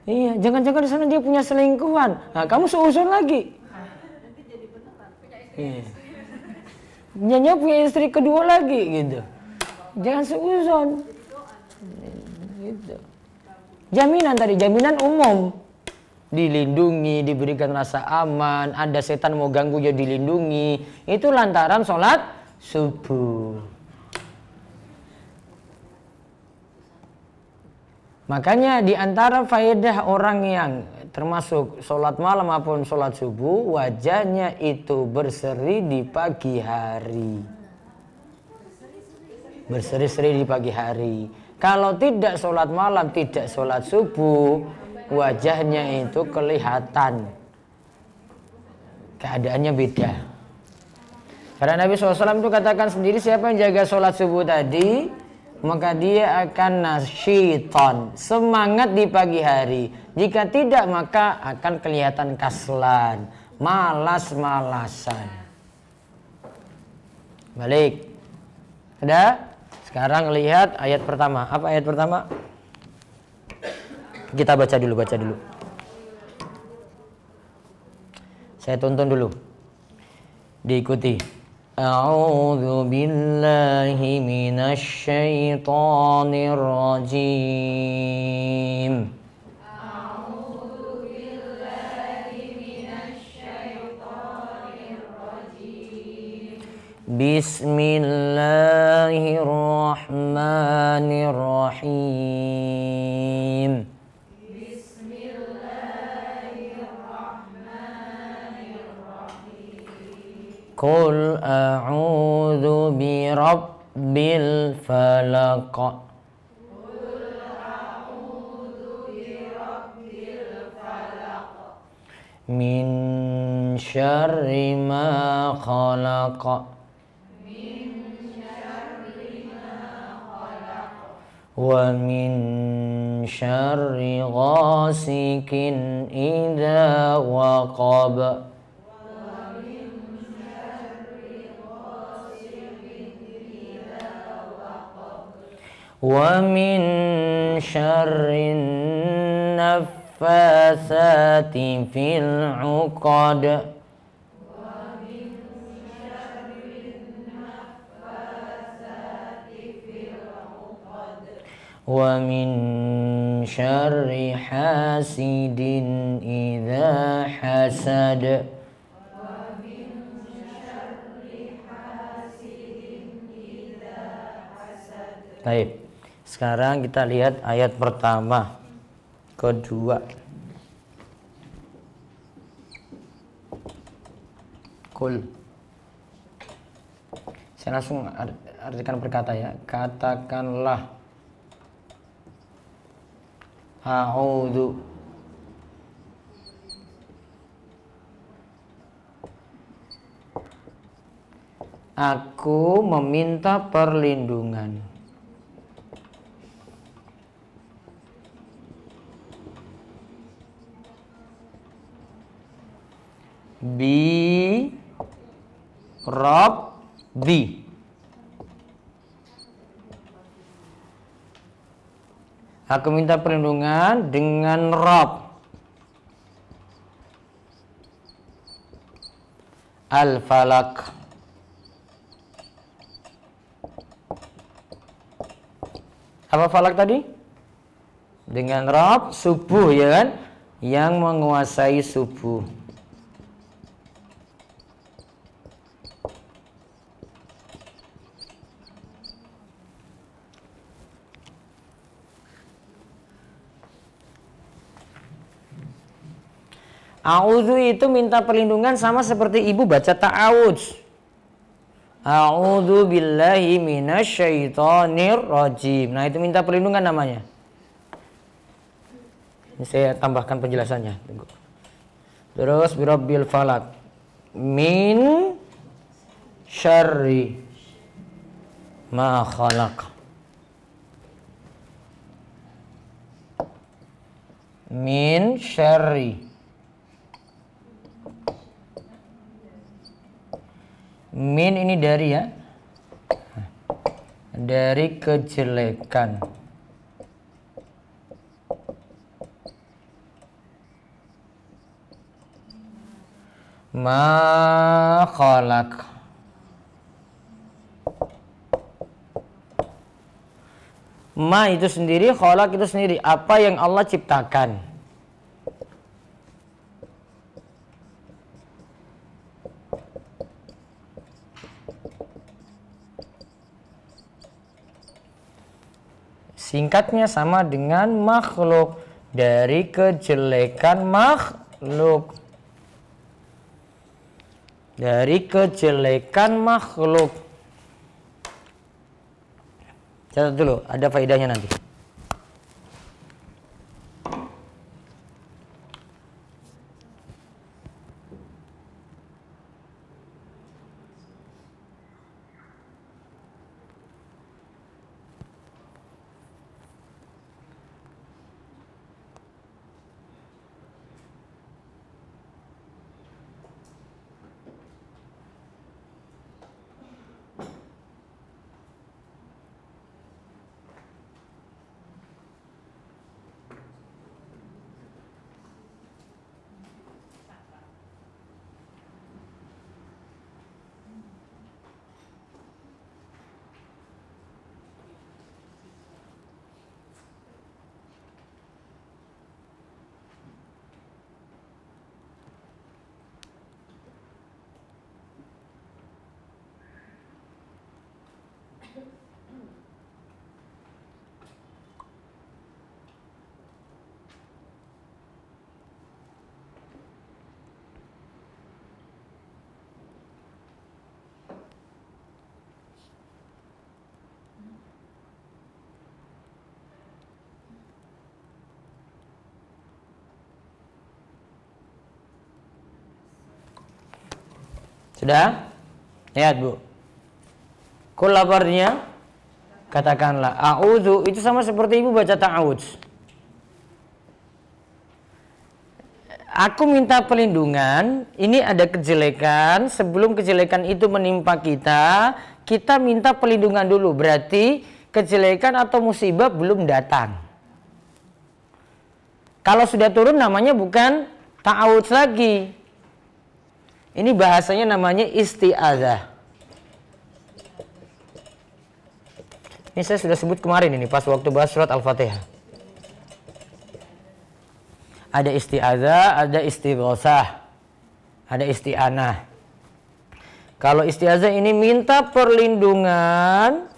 Iya, jangan-jangan di sana dia punya selingkuhan. Nah, kamu seuzon lagi. Nyonya punya istri kedua lagi gitu. Jangan seuzon. Gitu. Jaminan tadi, jaminan umum. Dilindungi, diberikan rasa aman, ada setan mau ganggu ya dilindungi. Itu lantaran sholat subuh. Makanya di antara faedah orang yang termasuk sholat malam maupun sholat subuh, wajahnya itu berseri di pagi hari. Berseri-seri di pagi hari. Kalau tidak sholat malam, tidak sholat subuh, wajahnya itu kelihatan. Keadaannya beda. Karena Nabi SAW itu katakan sendiri, siapa yang jaga sholat subuh tadi, maka dia akan nasyiton, semangat di pagi hari. Jika tidak, maka akan kelihatan kaslan, malas-malasan. Balik. Sudah? Sekarang lihat ayat pertama. Apa ayat pertama? Kita baca dulu. Saya tonton dulu. Diikuti. A'udzu billahi minasy syaithanir rajim. A'udzu billahi minasy syaithanir rajim. Bismillahirrahmanirrahim. Qul a'udzu birabbil falaq. Min syarri ma khalaq. Wa min syarri ghasikin idza waqab. Wa min syarrin naffatsati fil 'uqad. Wa min syarri hasidin idza hasad. Baik. Sekarang kita lihat ayat pertama, kedua. Qul. Saya langsung artikan berkata ya. Katakanlah. A'udzu. Aku meminta perlindungan. Bi Rabbi. Aku minta perlindungan dengan Rabb. Al-Falaq. Apa falak tadi? Dengan Rabb subuh ya kan? Yang menguasai subuh. A'udzu itu minta perlindungan sama seperti ibu baca ta'awudz. A'udzu billahi minasyaitonir rajim. Nah, itu minta perlindungan namanya. Ini saya tambahkan penjelasannya. Tunggu. Terus birabbil falaq. Min syarri ma khalaq. Min syarri. Min ini dari ya, dari kejelekan. Ma khalaq. Ma itu sendiri, khalaq itu sendiri. Apa yang Allah ciptakan. Singkatnya sama dengan makhluk. Dari kejelekan makhluk. Dari kejelekan makhluk. Catat dulu, ada faedahnya nanti. Sudah? Lihat Bu. Kul laparnya katakanlah a'udzu, itu sama seperti Ibu baca ta'awudz. Aku minta perlindungan, ini ada kejelekan, sebelum kejelekan itu menimpa kita, kita minta perlindungan dulu. Berarti kejelekan atau musibah belum datang. Kalau sudah turun namanya bukan ta'awudz lagi. Ini bahasanya namanya isti'adzah. Ini saya sudah sebut kemarin ini pas waktu bahas surat Al-Fatihah. Ada isti'adzah, ada istighosah, ada isti'anah. Kalau isti'adzah ini minta perlindungan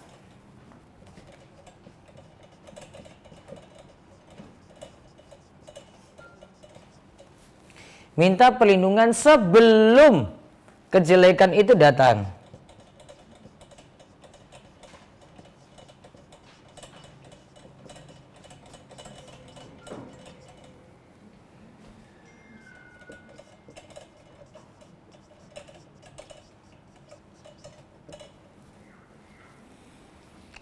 sebelum kejelekan itu datang.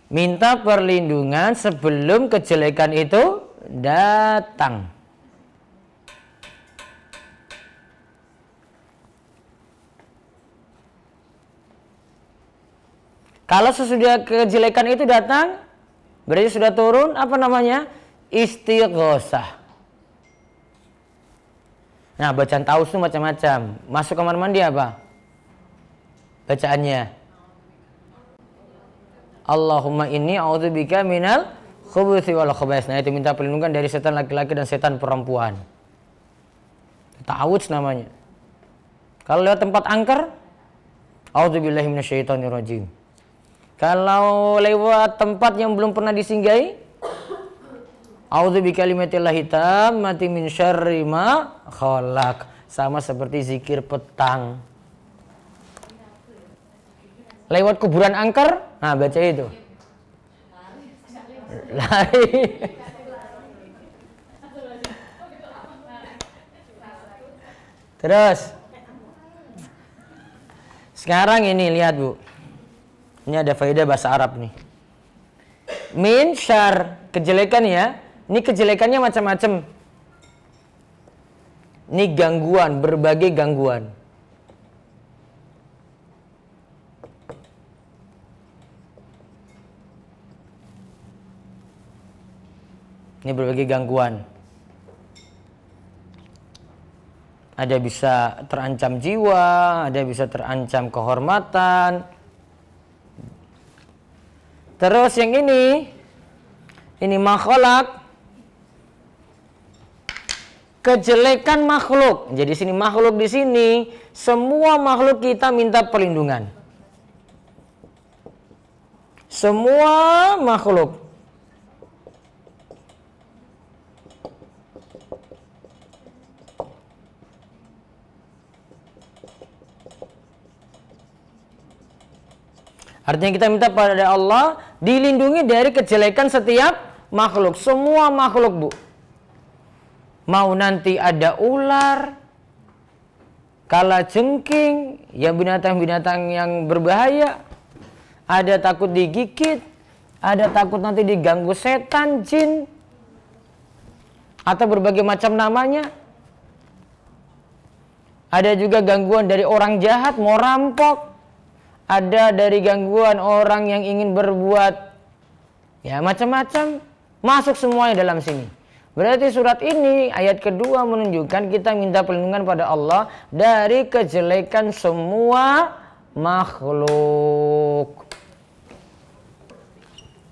Minta perlindungan sebelum kejelekan itu datang. Kalau sesudah kejelekan itu datang, berarti sudah turun, apa namanya? Istighosah. Nah, bacaan taus itu macam-macam. Masuk kamar mandi apa? Bacaannya Allahumma inni a'udzubika minal khubuthi wal khaba'is. Nah, itu minta perlindungan dari setan laki-laki dan setan perempuan. Ta'awudz namanya. Kalau lewat tempat angker, a'udzubillahi minasyaitonirrajim. Kalau lewat tempat yang belum pernah disinggahi, a'udzubikalimatillahi tammati min syarri ma khalaq. Sama seperti zikir petang. Lewat kuburan angker, nah baca itu. Lari. Terus. Sekarang ini lihat Bu. Ini ada faedah bahasa Arab nih. Min syar, kejelekan ya. Ini kejelekannya macam-macam. Ini gangguan, berbagai gangguan. Ini berbagai gangguan. ada bisa terancam jiwa, ada bisa terancam kehormatan. Terus yang ini makhluk, kejelekan makhluk. Jadi sini makhluk di sini, semua makhluk kita minta perlindungan. Semua makhluk. Artinya kita minta pada Allah dilindungi dari kejelekan setiap makhluk. Semua makhluk, Bu. Mau nanti ada ular, kalajengking, ya binatang-binatang yang berbahaya. Ada takut digigit, ada takut nanti diganggu setan, jin, atau berbagai macam namanya. Ada juga gangguan dari orang jahat, mau rampok. Ada dari gangguan orang yang ingin berbuat ya macam-macam, masuk semuanya dalam sini. Berarti surat ini ayat kedua menunjukkan kita minta perlindungan pada Allah dari kejelekan semua makhluk.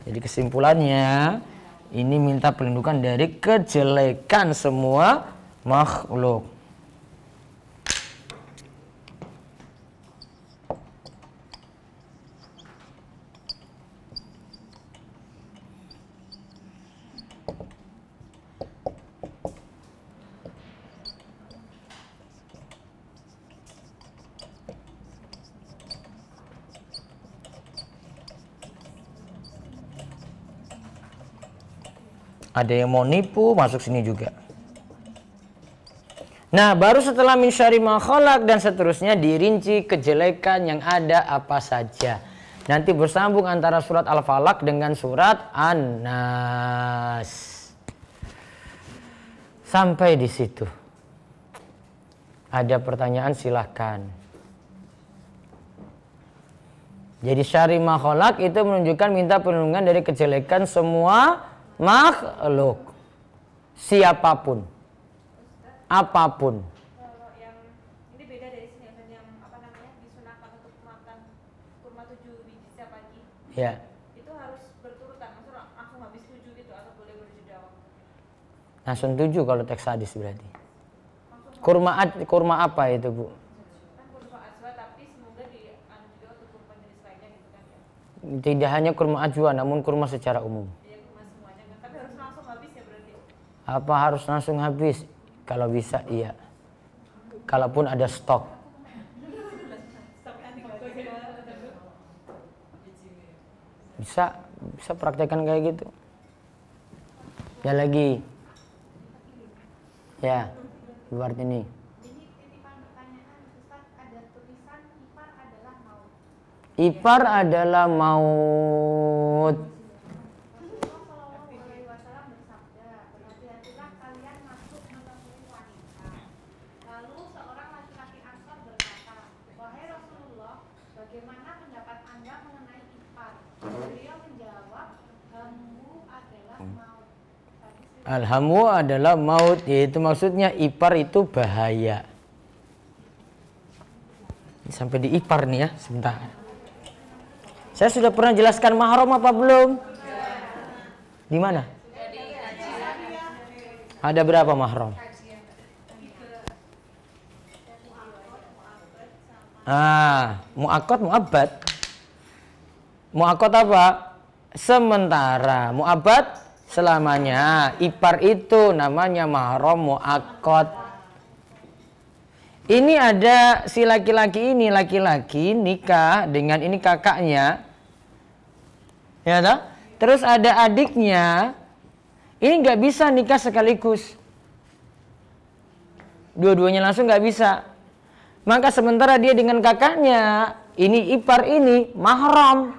Jadi kesimpulannya ini minta perlindungan dari kejelekan semua makhluk. Ada yang mau nipu, masuk sini juga. Nah, baru setelah min syarri ma khalaq dan seterusnya dirinci kejelekan yang ada apa saja. Nanti bersambung antara surat Al-Falaq dengan surat An-Nas. Sampai di situ. Ada pertanyaan silahkan. Jadi syarri ma khalaq itu menunjukkan minta perlindungan dari kejelekan semua makhluk, siapapun, apapun. Kalau yang ini beda dari sini, yang apa namanya disunahkan untuk makan kurma 7 biji setiap pagi. Ya. Itu harus berturutan, maksudnya langsung habis 7 gitu atau boleh berjeda waktu? Langsung 7 kalau teks hadis berarti. Kurma apa itu, Bu? Kan kurma ajwa, tapi semoga di juga untuk kurma jenis lainnya gitu kan ya. Tidak hanya kurma ajwa, namun kurma secara umum. Apa harus langsung habis? Kalau bisa iya. Kalaupun ada stok. Bisa praktekkan kayak gitu. Ya lagi. Ya, buat ini. Ini titipan pertanyaan, Ustaz, ada tulisan ipar adalah maut. Ipar adalah maut. Bagaimana pendapat Anda mengenai ipar? Beliau menjawab, hamu adalah maut. Alhamu adalah maut, yaitu maksudnya ipar itu bahaya. Sampai di ipar nih ya, sebentar. Saya sudah pernah jelaskan mahram apa belum? Di mana? Ada berapa mahram? Mu'akkad, mu'abbad. Mu'akkad apa? Sementara. Mu'abbad selamanya. Ipar itu namanya mahram mu'akkad. Ini ada si laki-laki ini, laki-laki nikah dengan ini kakaknya. Ya toh? Terus ada adiknya. Ini nggak bisa nikah sekaligus. Dua-duanya langsung nggak bisa. Maka sementara dia dengan kakaknya, ini ipar ini mahram.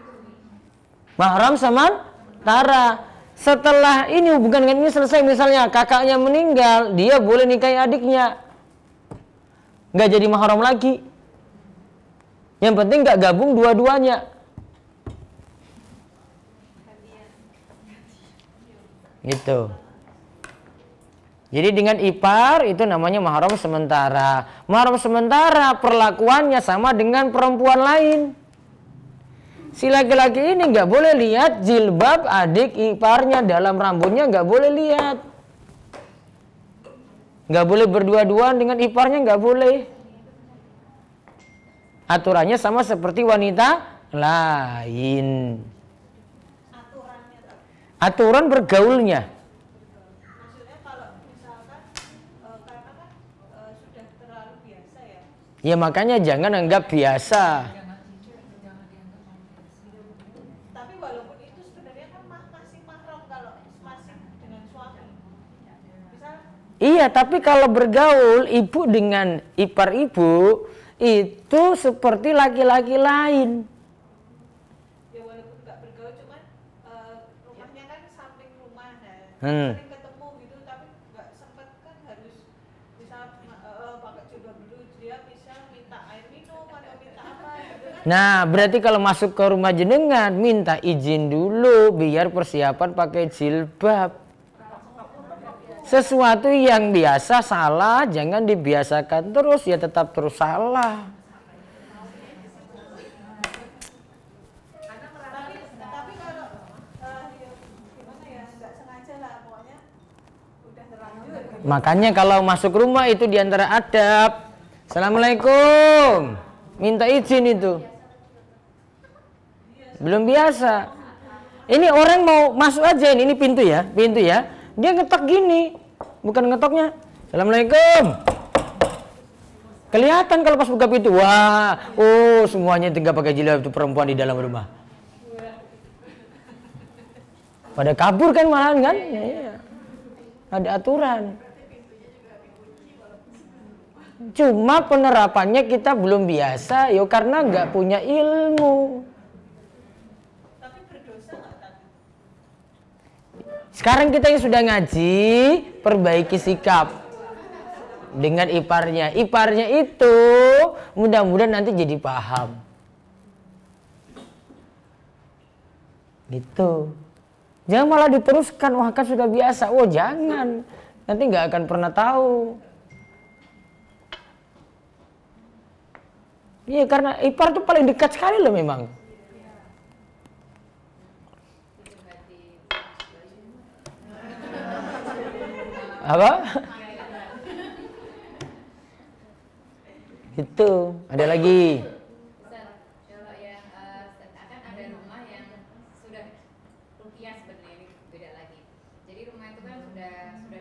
Mahram sementara. Setelah ini hubungan dengan ini selesai, misalnya kakaknya meninggal, dia boleh nikahi adiknya. Nggak jadi mahram lagi. Yang penting nggak gabung dua-duanya. Gitu. Jadi dengan ipar itu namanya mahram sementara. Mahram sementara perlakuannya sama dengan perempuan lain. Si laki-laki ini nggak boleh lihat jilbab adik iparnya dalam rambutnya, nggak boleh lihat. Nggak boleh berdua-duaan dengan iparnya, nggak boleh. Aturannya sama seperti wanita lain. Aturan bergaulnya. Maksudnya kalau misalkan karena kan sudah terlalu biasa ya. Ya makanya jangan anggap biasa. Tapi walaupun itu sebenarnya kan masih mahram kalau masih dengan suami. Misal Iya, tapi kalau bergaul ibu dengan ipar ibu itu seperti laki-laki lain. ya walaupun nggak bergaul cuman rumahnya kan samping rumah dan sering ketemu gitu tapi nggak sempet kan harus misal pakai jilbab dulu dia bisa minta air minum atau minta apa gitu kan. Nah, berarti kalau masuk ke rumah jenengan minta izin dulu biar persiapan pakai jilbab. Sesuatu yang biasa salah jangan dibiasakan terus, ya tetap terus salah. Tapi kalau gimana ya nggak sengaja lah pokoknya udah terlanjur gitu. Makanya kalau masuk rumah itu diantara adab. Assalamualaikum. Minta izin itu. Belum biasa. Ini orang mau masuk aja ini pintu ya, pintu ya. Dia ngetok gini, bukan ngetoknya. Assalamualaikum. Kelihatan kalau pas buka pintu, wah, oh semuanya tinggal pakai jilbab itu perempuan di dalam rumah. Pada kabur kan malahan kan? Ya. Ada aturan. Cuma penerapannya kita belum biasa, yo karena nggak punya ilmu. Tapi berdosa nggak tadi? Sekarang kita yang sudah ngaji, perbaiki sikap dengan iparnya. Iparnya itu mudah-mudahan nanti jadi paham. Gitu. Jangan malah diteruskan, wah kan sudah biasa. Oh jangan, nanti nggak akan pernah tahu. Iya karena ipar itu paling dekat sekali loh memang. Apa? Itu ada lagi. Kalau yang akan ada rumah yang sudah ruqyah sebenarnya ini beda lagi. Jadi rumah itu kan sudah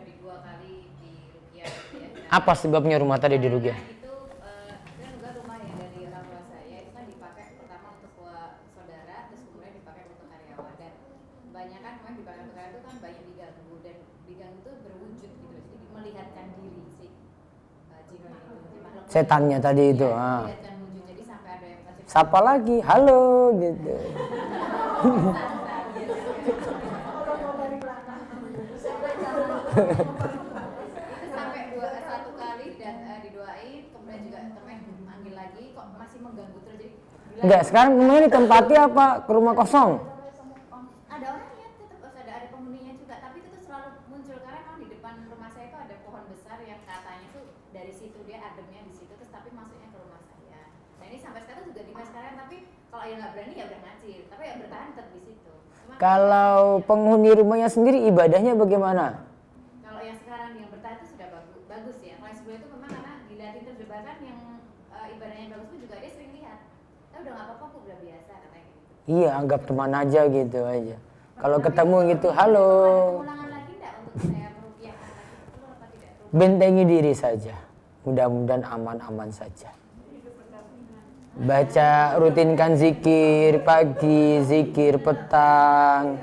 di 2 kali di ruqyah gitu ya. Apa sebabnya rumah tadi di ruqyah? Itu kan juga rumah yang dari orang tua saya itu kan dipakai pertama untuk saudara, terus kemudian dipakai untuk karyawan dan kebanyakan rumah yang dipakai untuk karyawan itu kan banyak diganggu dan diganggu itu berwujud gitu, jadi melihatkan diri si jin itu, si makhluk Setannya tadi itu. ya, Ah. melihatkan wujud, jadi sampai ada yang kasih Sapa lagi, halo gitu. sampai 1 kali dan didoain, kemudian juga temen manggil lagi kok masih mengganggu terus, jadi bilang, Enggak, sekarang rumahnya ditempati apa ke rumah kosong? ada orangnya tetap ada penghuninya juga, tapi itu tuh selalu muncul karena memang di depan rumah saya itu ada pohon besar yang katanya tuh dari situ dia ademnya di situ, terus tapi masuknya ke rumah saya. Nah ini sampai sekarang juga di sekarang, tapi kalau yang nggak berani ya udah ngacir, tapi yang bertahan tetap di situ. Cuman Kalau penghuni rumahnya sendiri ibadahnya bagaimana? kalau yang sekarang yang bertahan itu sudah bagus ya. Kalau yang sebelum itu memang karena dilihatin terus bahkan yang ibadahnya bagus pun juga dia sering lihat. Tapi udah nggak apa-apa, udah biasa katanya gitu. Iya, anggap teman aja gitu aja. Kalau ketemu gitu, halo. Ulangan lagi enggak untuk saya meruqyah anak itu apa tidak? Bentengi diri saja. Mudah-mudahan aman-aman saja. Baca, rutinkan zikir pagi, zikir petang.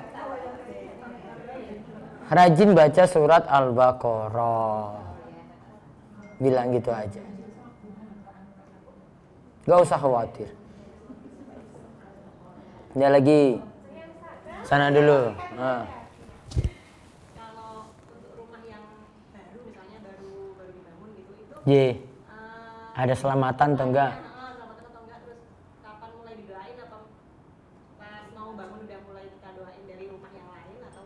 Rajin baca surat Al-Baqarah. Bilang gitu aja. Gak usah khawatir. Ada lagi. Sana dulu. Nah. Kalau untuk rumah yang baru misalnya baru dibangun gitu itu Ye. Ada selamatan atau enggak? selamatkan atau enggak, terus kapan mulai didoain atau pas mau bangun udah mulai kita doain dari rumah yang lain atau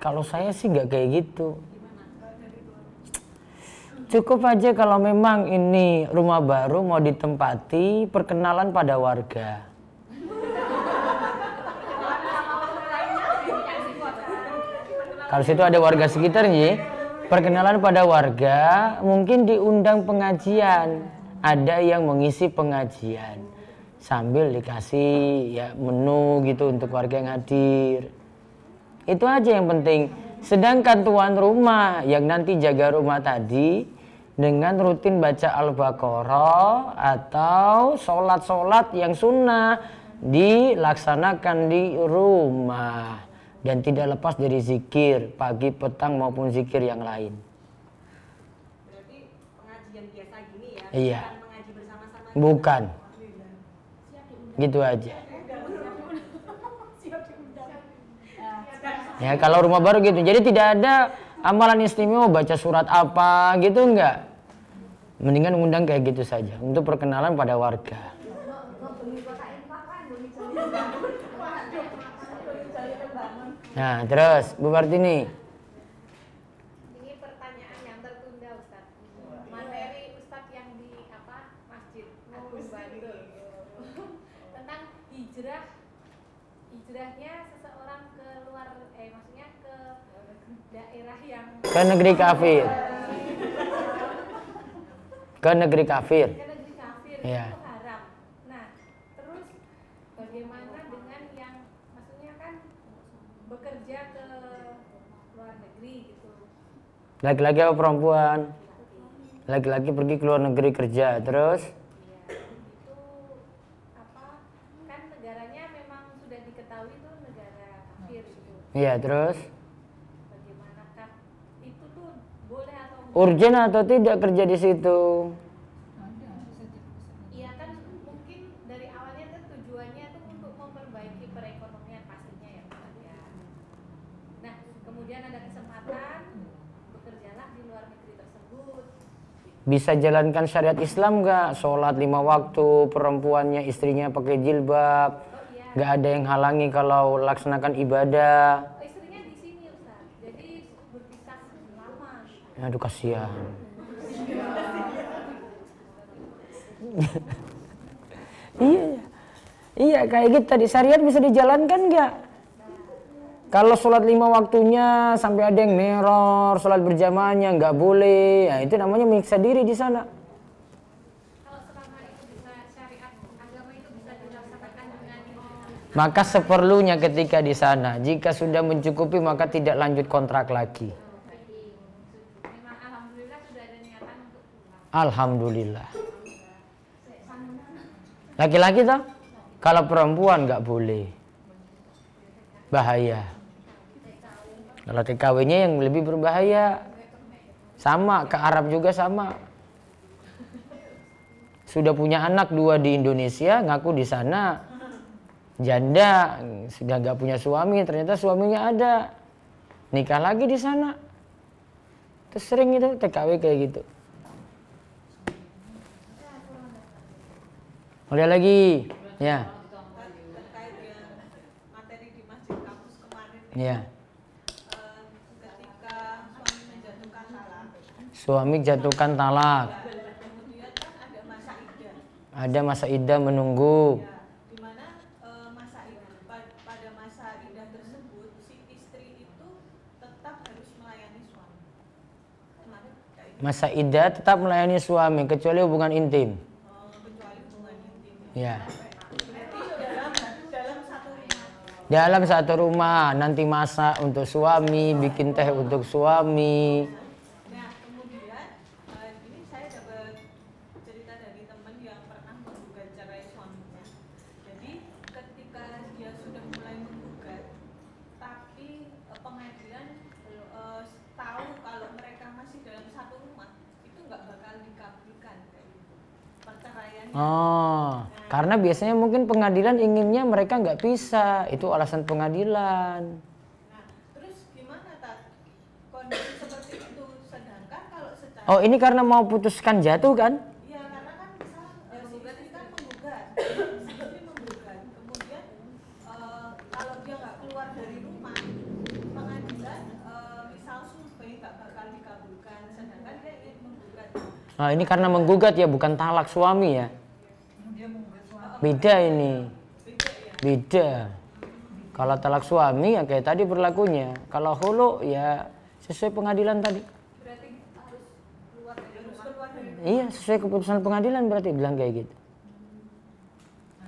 Kalau saya sih nggak kayak gitu. gimana? Cukup aja kalau memang ini rumah baru mau ditempati, perkenalan pada warga. Kalau situ ada warga sekitarnya, perkenalan pada warga, mungkin diundang pengajian. Ada yang mengisi pengajian sambil dikasih ya menu gitu untuk warga yang hadir. Itu aja yang penting. Sedangkan tuan rumah yang nanti jaga rumah tadi dengan rutin baca Al-Baqarah atau sholat-sholat yang sunnah dilaksanakan di rumah dan tidak lepas dari zikir pagi, petang maupun zikir yang lain. Berarti pengajian biasa gini ya? Iya. Bukan mengaji bersama-sama. Bukan. Gitu aja. Ya kalau rumah baru gitu. Jadi tidak ada amalan istimewa baca surat apa gitu enggak. Mendingan undang kayak gitu saja untuk perkenalan pada warga. Nah, terus Bu Kartini. Ini pertanyaan yang tertunda, Ustaz. Materi Ustaz yang di masjid Agung Bandung tentang hijrahnya seseorang ke luar, maksudnya ke daerah yang Ke negeri kafir. Ke negeri kafir. Ya. Itu haram. Nah, terus bagaimana dengan yang maksudnya kan bekerja ke luar negeri gitu? Laki-laki atau perempuan? Laki-laki pergi ke luar negeri kerja, terus? Itu kan negaranya memang sudah diketahui itu negara kafir gitu. Iya, terus? Bagaimanakah itu tuh boleh atau enggak? Urgen atau tidak kerja di situ? Iya kan mungkin dari awalnya tuh tujuannya tuh untuk memperbaiki perekonomian pastinya ya Pak ya. Nah kemudian ada kesempatan bekerjalah di luar negeri tersebut. Bisa jalankan syariat Islam nggak? Sholat 5 waktu, perempuannya istrinya pakai jilbab, nggak ada yang halangi kalau laksanakan ibadah. Istrinya di sini Ustaz, jadi berpisah lama. Aduh kasihan. Iya kayak gitu tadi, syariat bisa dijalankan nggak? Kalau sholat 5 waktunya sampai ada yang neror, sholat berjamaahnya nggak boleh, ya itu namanya menyiksa diri di sana. Kalau selama itu bisa syariat agama itu bisa dilaksanakan dengan Maka seperlunya ketika di sana, jika sudah mencukupi maka tidak lanjut kontrak lagi. memang alhamdulillah sudah ada niatan untuk pulang. Alhamdulillah. Laki-laki toh? Kalau perempuan nggak boleh, bahaya. Kalau TKW-nya yang lebih berbahaya, sama ke Arab juga sama. Sudah punya anak 2 di Indonesia, ngaku di sana janda, sudah nggak punya suami, ternyata suaminya ada, nikah lagi di sana. Terus sering itu TKW kayak gitu. Mulai lagi, ya. Terkait dengan materi di masjid kampus kemarin, Ya. ketika suami menjatuhkan talak, Suami jatuhkan talak. kemudian kan ada masa iddah. Ada masa iddah menunggu. Ya, di mana pada masa iddah tersebut si istri itu tetap harus melayani suami. Kemarin kayak gitu. Masa iddah tetap melayani suami kecuali hubungan intim. Kecuali hubungan intim. Ya. Berarti dalam satu rumah. Dalam satu rumah nanti masak untuk suami, bikin teh untuk suami. Nah, kemudian ini saya dapat cerita dari teman yang pernah menggugat cerai suaminya. Jadi ketika dia sudah mulai menggugat, tapi pengadilan tahu kalau mereka masih dalam satu rumah, itu nggak bakal dikabulkan kayak gitu. Perceraiannya. Oh, karena biasanya mungkin pengadilan inginnya mereka nggak pisah, itu alasan pengadilan. Nah, terus gimana tak kondisi seperti itu? Sedangkan kalau secara Oh, ini karena mau putuskan jatuh kan? iya, karena kan misal si istri kan menggugat, si istri menggugat, kemudian kalau dia nggak keluar dari rumah, pengadilan misal survei nggak bakal dikabulkan, sedangkan dia ingin menggugat Nah, ini karena menggugat ya, bukan talak suami ya. Beda ini. Beda. Kalau talak suami ya kayak tadi berlakunya. Kalau hulu ya sesuai pengadilan tadi. Berarti harus keluar dari rumah. Iya, sesuai keputusan pengadilan berarti bilang kayak gitu.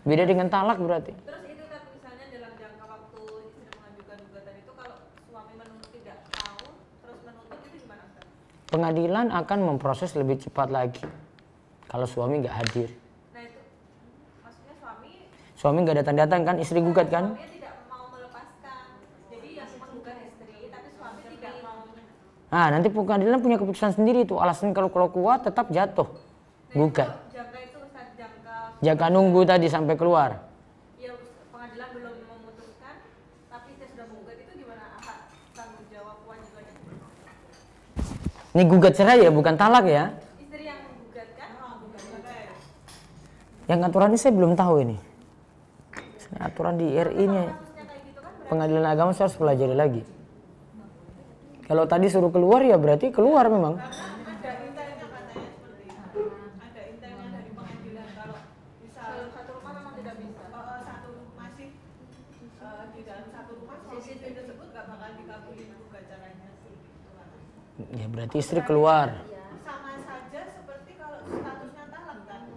Beda dengan talak berarti. Terus itu kan misalnya dalam jangka waktu istri mengajukan gugatan itu kalau suami tidak tahu terus menuntut itu gimana Ustaz? Pengadilan akan memproses lebih cepat lagi kalau suami nggak hadir. Nah itu maksudnya Suami nggak datang-datang kan, istri gugat kan? suaminya tidak mau melepaskan. Jadi yang menggugat istri tapi suami tidak mau. Nah, nanti pengadilan punya keputusan sendiri itu. Alasan kalau kuat tetap jatuh. Gugat. Jangka itu Ustaz, Jangka nunggu tadi sampai keluar. ya pengadilan belum memutuskan tapi saya sudah menggugat itu gimana? Apa tanggung jawab kewajibannya? Ini gugat cerai ya, bukan talak ya. Istri yang menggugat kan? Bukan cerai. Yang aturannya saya belum tahu ini. Aturan di RI nya Kasusnya kayak gitu kan pengadilan agama saya harus pelajari lagi. Kalau tadi suruh keluar ya berarti keluar memang. ada intelnya katanya seperti itu. Ada intelnya dari pengadilan kalau misal satu rumah memang tidak bisa. Satu masih di dalam satu rumah suami istri tersebut nggak bakal dikabulin gugat caranya sih. Ya berarti istri keluar. Sama saja seperti kalau statusnya talak kan.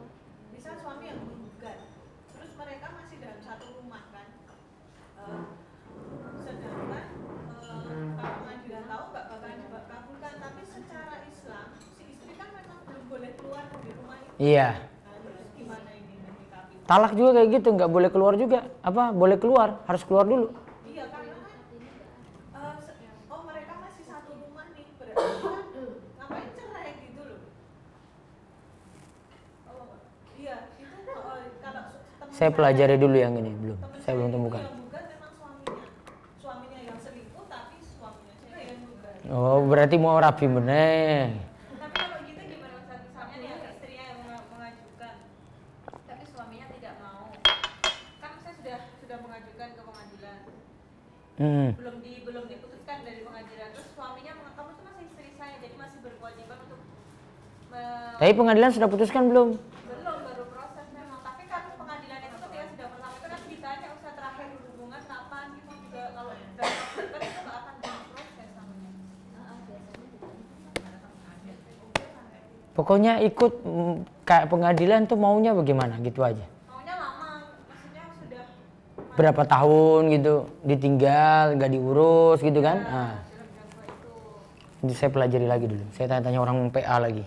Misal suami yang menggugat, terus mereka masih dalam satu rumah kan. Sedangkan kalau pengadilan tahu nggak bakal dikabulkan, tapi secara Islam si istri kan memang belum boleh keluar dari rumah itu. Iya. Nah, terus gimana ini menyikapi? Talak juga kayak gitu, nggak boleh keluar juga. Apa? Boleh keluar, harus keluar dulu. Iya karena kan mereka masih satu rumah nih, berarti kan ngapain cerai gitu loh. Iya itu kalau teman Saya pelajari dulu yang ini belum. teman Saya belum itu temukan. yang gugat memang suaminya yang selingkuh tapi suaminya saya yang gugat. Oh, berarti mau rapi meneh. Tapi kalau gitu gimana Ustaz? Misalnya nih ada istrinya yang mengajukan tapi suaminya tidak mau, kan saya sudah mengajukan ke pengadilan. Belum diputuskan dari pengadilan, terus suaminya kamu tuh masih istri saya jadi masih berkewajiban untuk Tapi pengadilan sudah putuskan belum? belum baru proses memang, tapi kan pengadilan itu ketika sudah pertama itu kan ditanya usah terakhir hubungan kapan gitu juga kalau dalam waktu itu nggak akan diproses namanya. Pokoknya ikut kayak pengadilan tuh maunya bagaimana gitu aja. Maunya lama, maksudnya sudah Berapa tahun gitu ditinggal, nggak diurus gitu kan? Nah, itu saya pelajari lagi dulu. Saya tanya-tanya orang PA lagi.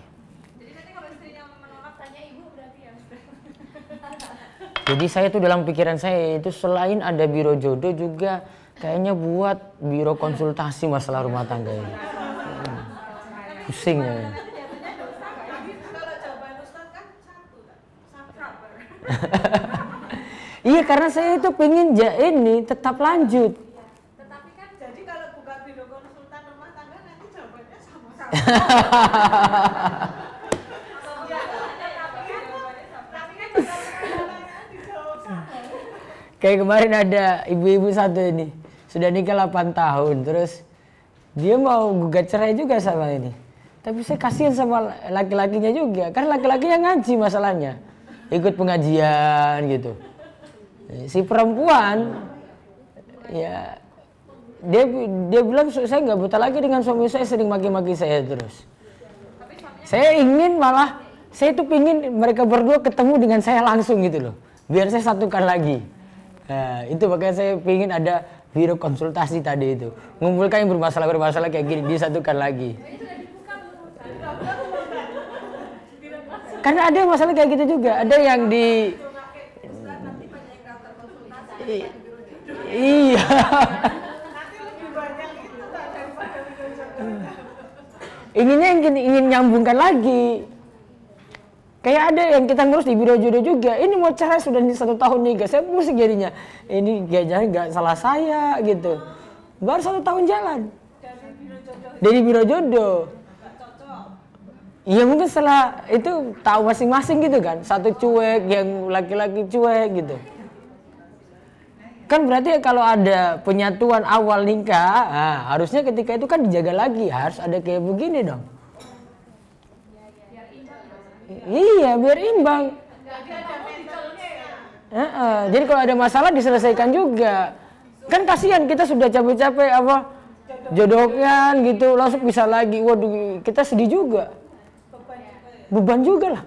jadi nanti kalau istrinya menolak tanya ibu berarti ya. Jadi saya tuh dalam pikiran saya itu selain ada biro jodoh juga kayaknya buat biro konsultasi masalah rumah tangga ini. Pusing ya. Kalau jawaban Ustaz kan satu kan, sabar. Iya karena saya itu pengen ini tetap lanjut. Tetapi kan jadi kalau buka biro konsultan rumah tangga nanti jawabannya sama-sama. Tapi kan pertanyaannya dijawab sama. Kayak kemarin ada ibu-ibu satu ini sudah nikah 8 tahun terus dia mau gugat cerai juga sama ini. Tapi saya kasihan sama laki-lakinya juga karena laki-lakinya ngaji masalahnya. Ikut pengajian gitu. Si perempuan ya dia bilang saya nggak betah lagi dengan suami saya, sering maki-maki saya terus. Saya ingin malah saya tuh pingin mereka berdua ketemu dengan saya langsung gitu loh, biar saya satukan lagi. Nah, itu makanya saya pingin ada biro konsultasi tadi itu, ngumpulkan yang bermasalah kayak gini disatukan lagi. Karena ada yang masalah kayak gitu juga, ada yang di iya. Nanti lebih banyak itu kan daripada biro jodoh. Inginnya ingin nyambungkan lagi. Kayak ada yang kita ngurus di biro jodoh juga. Ini mau cerai sudah 1 tahun nikah. Saya pusing jadinya. Ini nggak salah saya gitu. Baru 1 tahun jalan. Dari biro jodoh. Iya mungkin setelah itu tahu masing-masing gitu kan. Satu cuek, yang laki-laki cuek gitu. Kan berarti kalau ada penyatuan awal nikah, nah, harusnya ketika itu kan dijaga lagi, harus ada kayak begini dong. Iya, biar imbang. Jadi ada mentalnya ya. Jadi kalau ada masalah diselesaikan juga. Kan kasihan kita sudah capek-capek apa jodohkan gitu langsung bisa lagi. Waduh, kita sedih juga. Beban juga lah.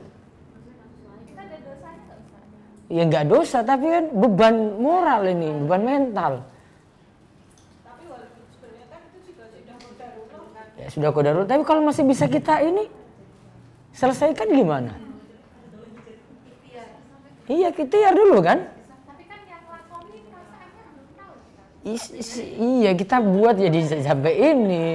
Kita ada dosanya nggak Ustaz? Ya nggak dosa tapi kan beban moral ini, beban mental. Tapi walaupun sebenarnya kan itu juga sudah qadarullah kan. Ya sudah qadarullah, tapi kalau masih bisa kita ini selesaikan gimana? Iya, ikhtiar dulu kan? Tapi kan yang suami perasaannya belum tahu. Iya, kita buat jadi sampai ini.